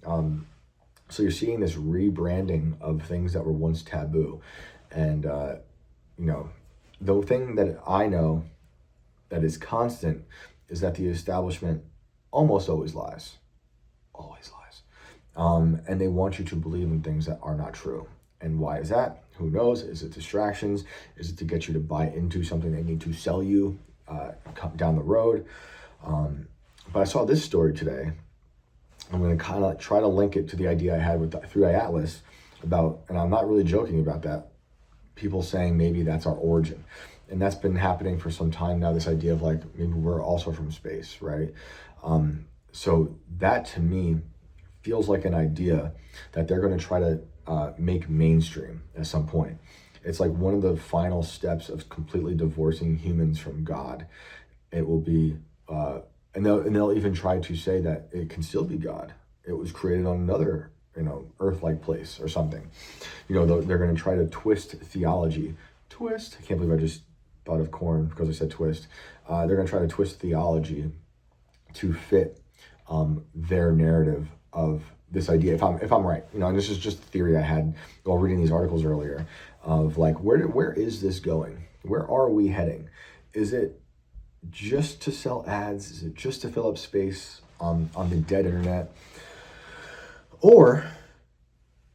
So you're seeing this rebranding of things that were once taboo. And, the thing that I know that is constant is that the establishment almost always lies. Always lies. And they want you to believe in things that are not true. And why is that? Who knows? Is it distractions? Is it to get you to buy into something they need to sell you down the road? But I saw this story today. I'm going to kind of try to link it to the idea I had through Ayala about, and I'm not really joking about that, people saying maybe that's our origin. And that's been happening for some time now, this idea of like, maybe we're also from space, right? So that to me feels like an idea that they're going to try to make mainstream at some point. It's like one of the final steps of completely divorcing humans from God. It will be, and they'll even try to say that it can still be God. It was created on another, earth-like place or something. They're going to try to twist theology. Twist. I can't believe I just thought of corn because I said twist. They're going to try to twist theology to fit their narrative of this idea. If I'm right, and this is just a theory I had while reading these articles earlier of like, where is this going? Where are we heading? Is it just to sell ads? Is it just to fill up space on the dead internet? Or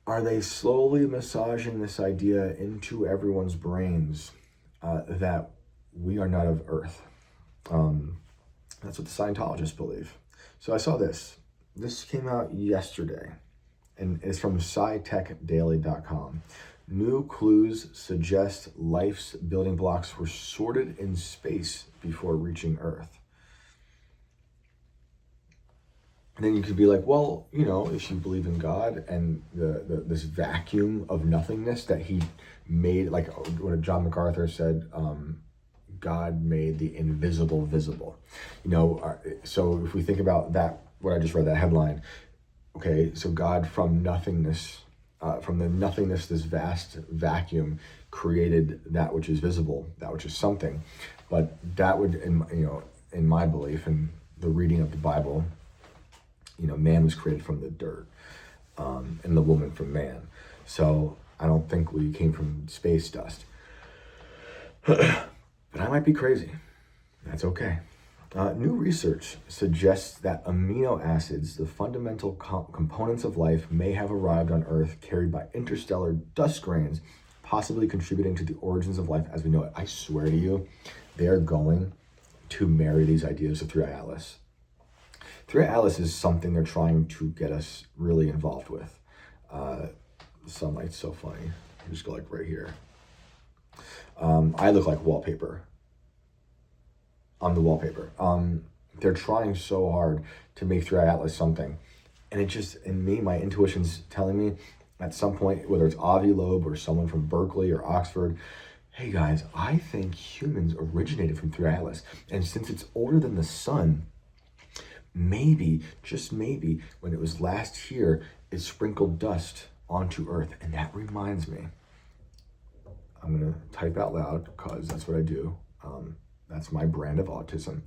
are they slowly massaging this idea into everyone's brains that we are not of Earth? That's what the Scientologists believe. So I saw this. This came out yesterday, and it's from scitechdaily.com. New clues suggest life's building blocks were sorted in space before reaching Earth. And then you could be like, well, if you believe in God and this vacuum of nothingness that he made, like what John MacArthur said, God made the invisible visible. So if we think about that, what I just read, that headline, okay, so God from nothingness, from the nothingness, this vast vacuum, created that which is visible, that which is something. But that would, in my belief, in the reading of the Bible, man was created from the dirt, and the woman from man. So I don't think we came from space dust. But I might be crazy. That's okay. New research suggests that amino acids, the fundamental components of life, may have arrived on Earth carried by interstellar dust grains, possibly contributing to the origins of life as we know it. I swear to you, they're going to marry these ideas through Ayala. Through Ayala is something they're trying to get us really involved with. The sunlight's so funny. I just go like right here. I look like wallpaper. I'm the wallpaper. They're trying so hard to make through Ayala something. And it just, in me, my intuition's telling me at some point, whether it's Avi Loeb or someone from Berkeley or Oxford, hey guys, I think humans originated from through Ayala. And since it's older than the sun, maybe, just maybe, when it was last here, it sprinkled dust onto Earth. And that reminds me, I'm going to type out loud because that's what I do. That's my brand of autism.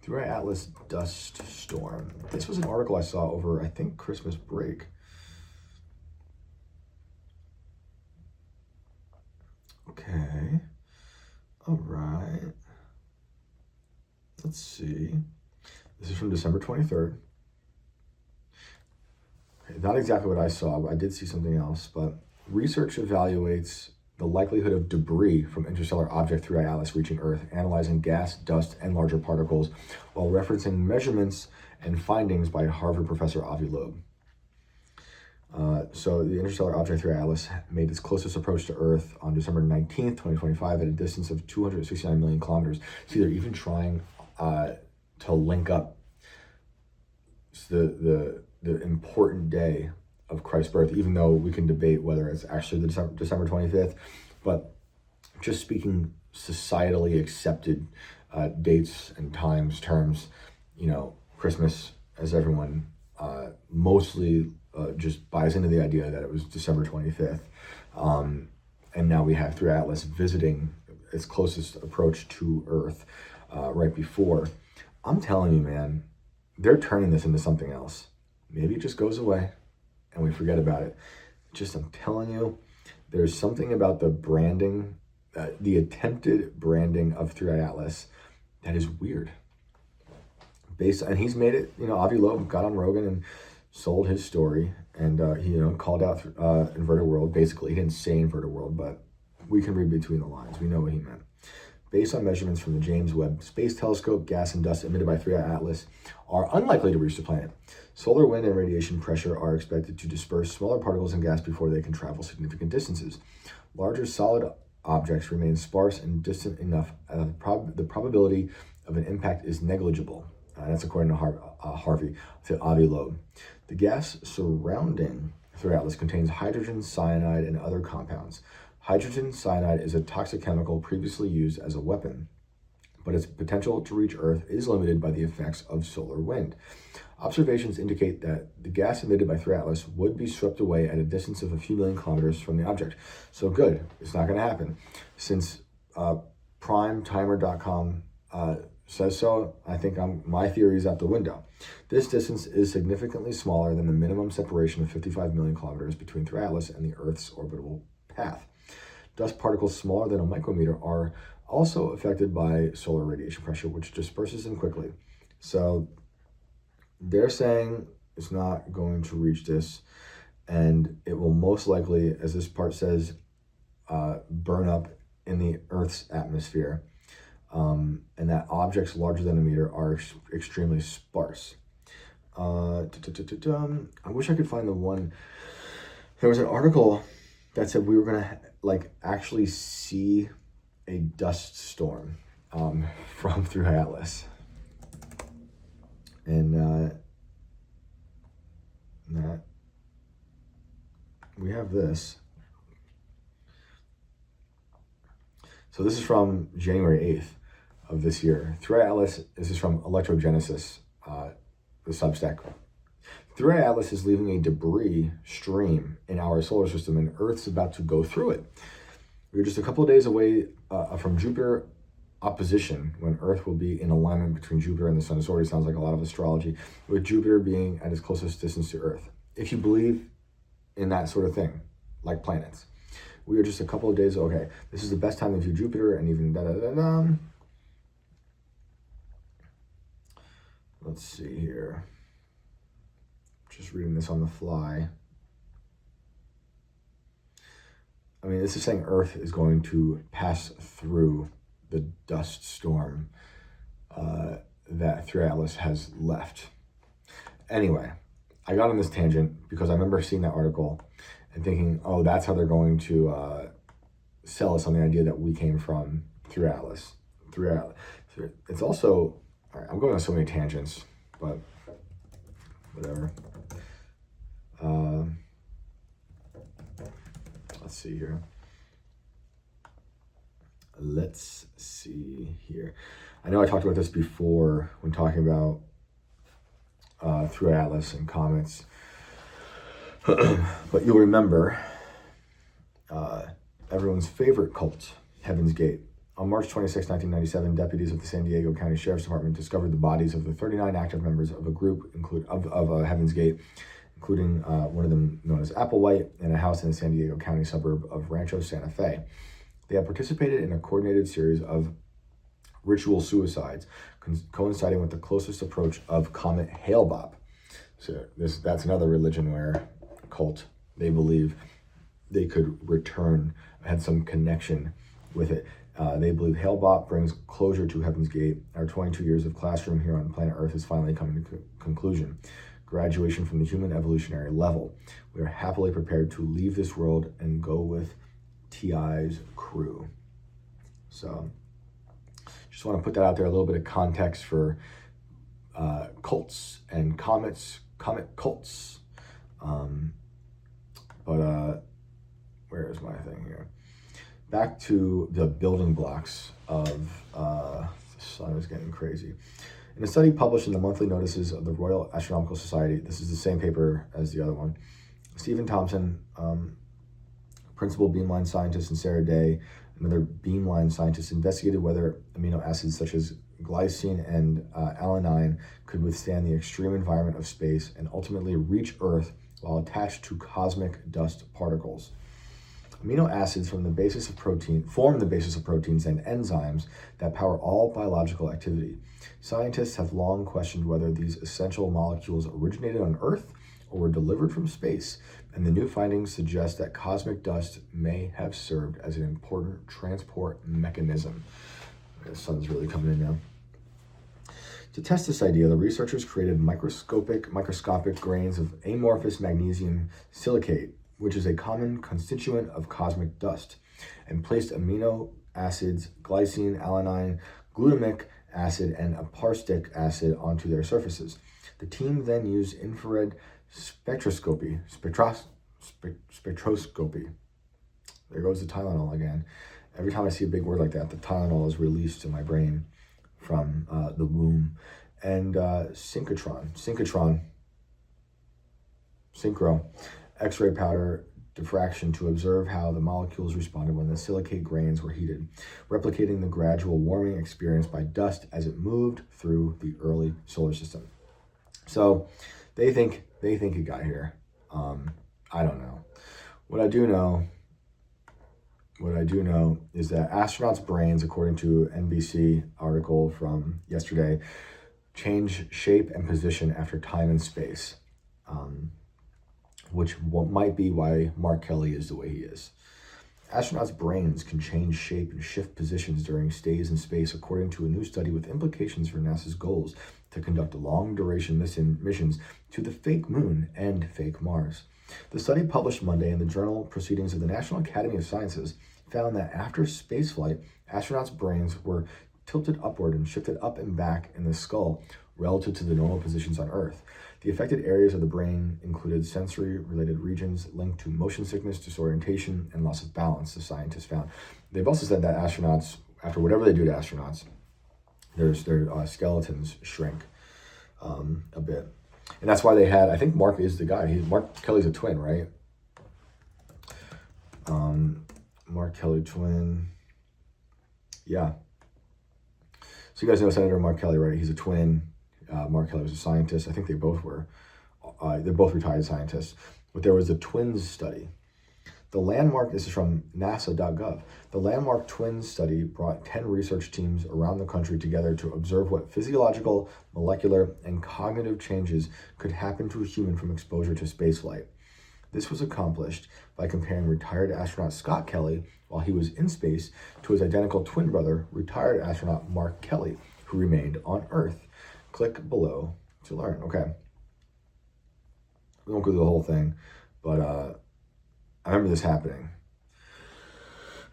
Through Atlas dust storm. This was an article I saw over, I think, Christmas break. Okay. All right. Let's see. This is from December 23rd. Okay, not exactly what I saw, but I did see something else. But research evaluates the likelihood of debris from interstellar object through Ayala reaching Earth, analyzing gas, dust, and larger particles, while referencing measurements and findings by Harvard professor Avi Loeb. So the interstellar object through Ayala made its closest approach to Earth on December 19th, 2025, at a distance of 269 million kilometers. See, they're even trying to link up the important day of Christ's birth, even though we can debate whether it's actually the December 25th, but just speaking societally accepted dates and terms, Christmas, as everyone mostly just buys into the idea that it was December 25th. And now we have through Atlas visiting its closest approach to Earth right before. I'm telling you, man, they're turning this into something else. Maybe it just goes away and we forget about it. Just, I'm telling you, there's something about the branding, the attempted branding of 3i Atlas that is weird. And he's made it, Avi Loeb got on Rogan and sold his story, and he, called out inverted world. Basically, he didn't say inverted world, but we can read between the lines. We know what he meant. Based on measurements from the James Webb Space Telescope, gas and dust emitted by 3i Atlas are unlikely to reach the planet. Solar wind and radiation pressure are expected to disperse smaller particles and gas before they can travel significant distances. Larger solid objects remain sparse and distant enough. The probability of an impact is negligible. That's according to Avi Loeb. The gas surrounding 3i Atlas contains hydrogen cyanide and other compounds. Hydrogen cyanide is a toxic chemical previously used as a weapon, but its potential to reach Earth is limited by the effects of solar wind. Observations indicate that the gas emitted by 3i Atlas would be swept away at a distance of a few million kilometers from the object. So good, it's not going to happen. Since primetimer.com says so, I think my theory is out the window. This distance is significantly smaller than the minimum separation of 55 million kilometers between 3i Atlas and the Earth's orbital path. Dust particles smaller than a micrometer are also affected by solar radiation pressure, which disperses them quickly. So they're saying it's not going to reach this, and it will most likely, as this part says, burn up in the Earth's atmosphere, and that objects larger than a meter are extremely sparse. I wish I could find the one. There was an article that said we were going to actually see a dust storm from 3i Atlas. And that we have this. So this is from January 8th of this year. 3i Atlas, this is from Electrogenesis, the Substack. 3i Atlas is leaving a debris stream in our solar system, and Earth's about to go through it. We're just a couple of days away from Jupiter opposition, when Earth will be in alignment between Jupiter and the Sun. This already sounds like a lot of astrology, with Jupiter being at its closest distance to Earth. If you believe in that sort of thing, like planets, we are just a couple of days. Okay, this is the best time to view Jupiter, and even Let's see here. Just reading this on the fly. I mean, this is saying Earth is going to pass through the dust storm that 3i Atlas has left. Anyway, I got on this tangent because I remember seeing that article and thinking, oh, that's how they're going to sell us on the idea that we came from 3i Atlas. 3i Atlas. It's also, all right, I'm going on so many tangents, but whatever. Let's see here. Let's see here. I know I talked about this before when talking about 3i Atlas and comets, but you'll remember everyone's favorite cult, Heaven's Gate. On March 26, 1997, deputies of the San Diego County Sheriff's Department discovered the bodies of the 39 active members of a group of Heaven's Gate, including one of them known as Applewhite, in a house in the San Diego County suburb of Rancho Santa Fe. They had participated in a coordinated series of ritual suicides, coinciding with the closest approach of Comet Hale-Bopp. So that's another religion where cult, they believe they could return, had some connection with it. They believe Hale-Bopp brings closure to Heaven's Gate. Our 22 years of classroom here on planet Earth is finally coming to conclusion. Graduation from the human evolutionary level. We are happily prepared to leave this world and go with TI's crew. So, just want to put that out there, a little bit of context for cults and comet cults. Where is my thing here? Back to the building blocks of the sun is getting crazy. In a study published in the monthly notices of the Royal Astronomical Society, this is the same paper as the other one, Stephen Thompson, principal beamline scientist, and Sarah Day, another beamline scientist, investigated whether amino acids such as glycine, and alanine could withstand the extreme environment of space and ultimately reach Earth while attached to cosmic dust particles. Amino acids form the basis of proteins and enzymes that power all biological activity. Scientists have long questioned whether these essential molecules originated on Earth or were delivered from space, and the new findings suggest that cosmic dust may have served as an important transport mechanism. The sun's really coming in now. To test this idea, the researchers created microscopic grains of amorphous magnesium silicate, which is a common constituent of cosmic dust, and placed amino acids, glycine, alanine, glutamic acid, and aparstic acid onto their surfaces. The team then used infrared spectroscopy. There goes the Tylenol again. Every time I see a big word like that, the Tylenol is released to my brain from the womb. And synchro, X-ray powder diffraction to observe how the molecules responded when the silicate grains were heated, replicating the gradual warming experienced by dust as it moved through the early solar system. So they think it got here. I don't know. What I do know is that astronauts' brains, according to NBC article from yesterday, change shape and position after time and space, which might be why Mark Kelly is the way he is. Astronauts' brains can change shape and shift positions during stays in space, according to a new study with implications for NASA's goals to conduct long-duration missions to the fake moon and fake Mars. The study, published Monday in the journal Proceedings of the National Academy of Sciences, found that after spaceflight, astronauts' brains were tilted upward and shifted up and back in the skull relative to the normal positions on Earth. The affected areas of the brain included sensory-related regions linked to motion sickness, disorientation, and loss of balance, the scientists found. They've also said that astronauts, after whatever they do to astronauts, their skeletons shrink a bit. And that's why they had, I think Mark is the guy. Mark Kelly's a twin, right? Mark Kelly twin. Yeah. So you guys know Senator Mark Kelly, right? He's a twin. Mark Kelly was a scientist. I think they both were. They're both retired scientists. But there was a twins study. The landmark, this is from nasa.gov. The landmark twins study brought 10 research teams around the country together to observe what physiological, molecular, and cognitive changes could happen to a human from exposure to spaceflight. This was accomplished by comparing retired astronaut Scott Kelly while he was in space to his identical twin brother, retired astronaut Mark Kelly, who remained on Earth. Click below to learn. Okay. We won't go through the whole thing, but I remember this happening.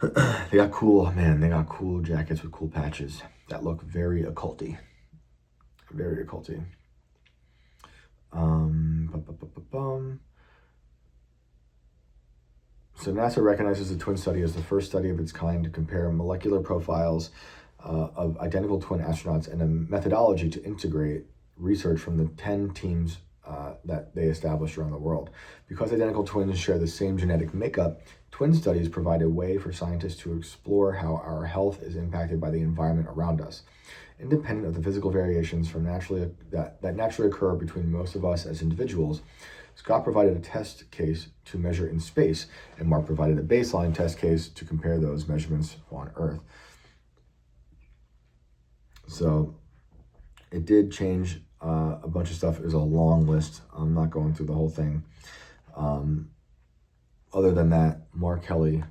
They got cool jackets with cool patches that look very occulty. Very occulty. So NASA recognizes the twin study as the first study of its kind to compare molecular profiles of identical twin astronauts and a methodology to integrate research from the 10 teams that they established around the world. Because identical twins share the same genetic makeup, twin studies provide a way for scientists to explore how our health is impacted by the environment around us. Independent of the physical variations that naturally occur between most of us as individuals, Scott provided a test case to measure in space, and Mark provided a baseline test case to compare those measurements on Earth. So it did change a bunch of stuff. It was a long list. I'm not going through the whole thing. Other than that, Mark Kelly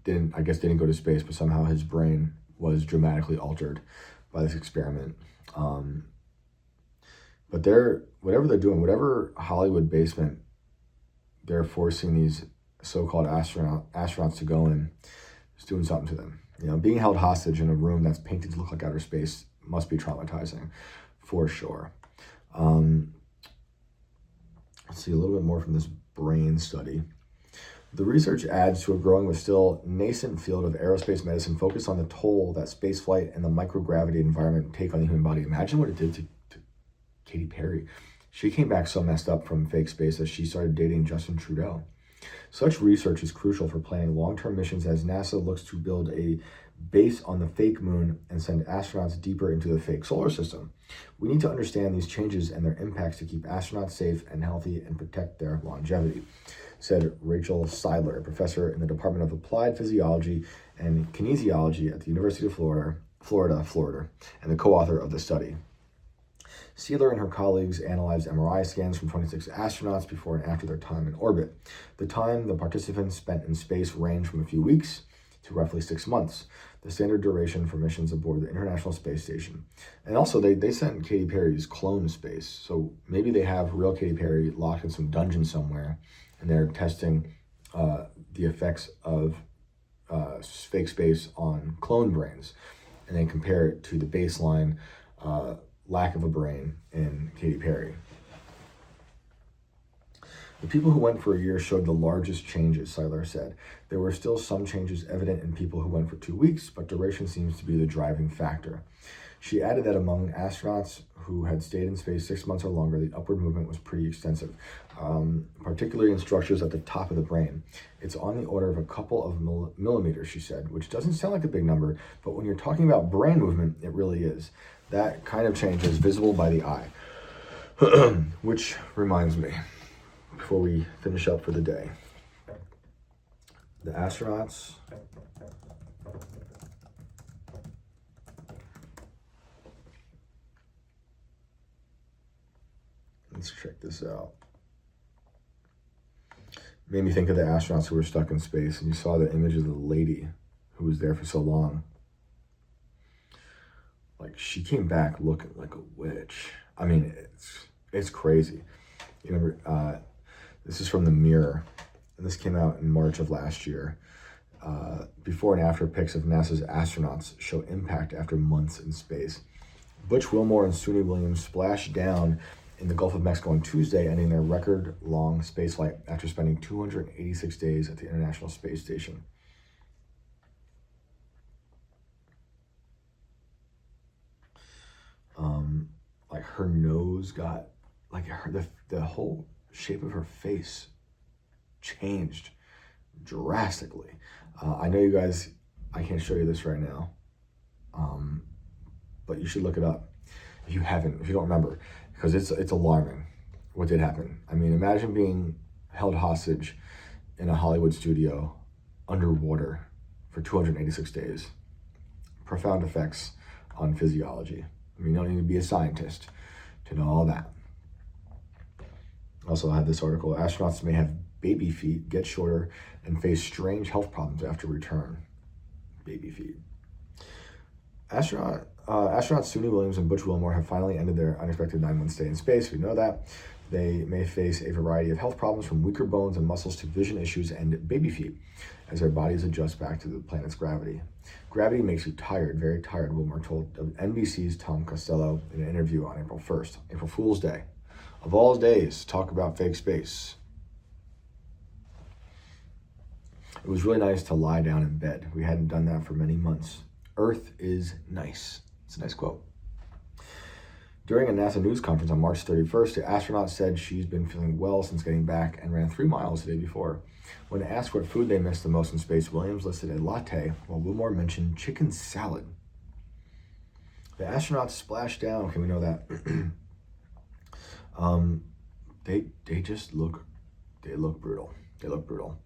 didn't go to space, but somehow his brain was dramatically altered by this experiment. But whatever they're doing, whatever Hollywood basement they're forcing these so-called astronauts to go in, is doing something to them. You know, being held hostage in a room that's painted to look like outer space must be traumatizing, for sure. Let's see a little bit more from this brain study. The research adds to a growing but still nascent field of aerospace medicine focused on the toll that spaceflight and the microgravity environment take on the human body. Imagine what it did to Katy Perry. She came back so messed up from fake space that she started dating Justin Trudeau. Such research is crucial for planning long-term missions as NASA looks to build a base on the fake moon and send astronauts deeper into the fake solar system. We need to understand these changes and their impacts to keep astronauts safe and healthy and protect their longevity, said Rachel Seidler, a professor in the Department of Applied Physiology and Kinesiology at the University of Florida, and the co-author of the study. Seidler and her colleagues analyzed MRI scans from 26 astronauts before and after their time in orbit. The time the participants spent in space ranged from a few weeks to roughly 6 months, the standard duration for missions aboard the International Space Station. And also, they sent Katy Perry's clone to space, so maybe they have real Katy Perry locked in some dungeon somewhere, and they're testing the effects of fake space on clone brains, and then compare it to the baseline lack of a brain in Katy Perry. The people who went for a year showed the largest changes, Seidler said. There were still some changes evident in people who went for 2 weeks, but duration seems to be the driving factor. She added that among astronauts who had stayed in space 6 months or longer, the upward movement was pretty extensive, particularly in structures at the top of the brain. It's on the order of a couple of millimeters, she said, which doesn't sound like a big number, but when you're talking about brain movement, it really is. That kind of change is visible by the eye. Which reminds me, before we finish up for the day, the astronauts let's check this out. Made me think of the astronauts who were stuck in space, and you saw the image of the lady who was there for so long. Like, she came back looking like a witch. I mean, it's crazy. You remember, this is from the Mirror, and this came out in March of last year. Before and after pics of NASA's astronauts show impact after months in space. Butch Wilmore and Suni Williams splashed down in the Gulf of Mexico on Tuesday, ending their record-long spaceflight after spending 286 days at the International Space Station. Like, her nose got, like, the whole shape of her face changed drastically. I know you guys, I can't show you this right now, but you should look it up if you haven't, if you don't remember, because it's alarming what did happen. I mean, imagine being held hostage in a Hollywood studio underwater for 286 days. Profound effects on physiology. I mean, you don't need to be a scientist to know all that. Also, I have this article. Astronauts may have baby feet, get shorter, and face strange health problems after return. Baby feet. Astronauts Suni Williams and Butch Wilmore have finally ended their unexpected 9-month stay in space. We know that. They may face a variety of health problems from weaker bones and muscles to vision issues and baby feet as their bodies adjust back to the planet's gravity. Gravity makes you tired, very tired, Wilmore told NBC's Tom Costello in an interview on April 1st, April Fool's Day. Of all days, talk about fake space. It was really nice to lie down in bed. We hadn't done that for many months. Earth is nice. It's a nice quote. During a NASA news conference on March 31st, the astronaut said she's been feeling well since getting back and ran 3 miles the day before. When asked what food they missed the most in space, Williams listed a latte, while Wilmore mentioned chicken salad. The astronauts splashed down. Okay, we know that. They just look brutal. They look brutal.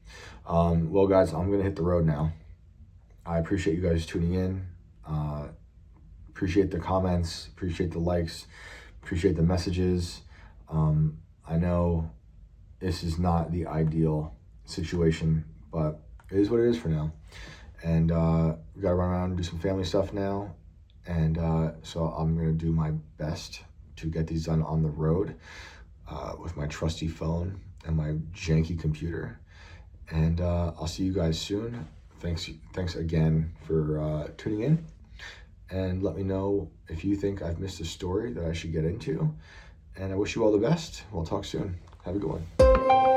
Well, guys, I'm gonna hit the road now. I appreciate you guys tuning in. Appreciate the comments, appreciate the likes, appreciate the messages. I know this is not the ideal situation, but it is what it is for now. And we gotta run around and do some family stuff now. And so I'm gonna do my best to get these done on the road with my trusty phone and my janky computer. And I'll see you guys soon. Thanks again for tuning in. And let me know if you think I've missed a story that I should get into. And I wish you all the best. We'll talk soon. Have a good one.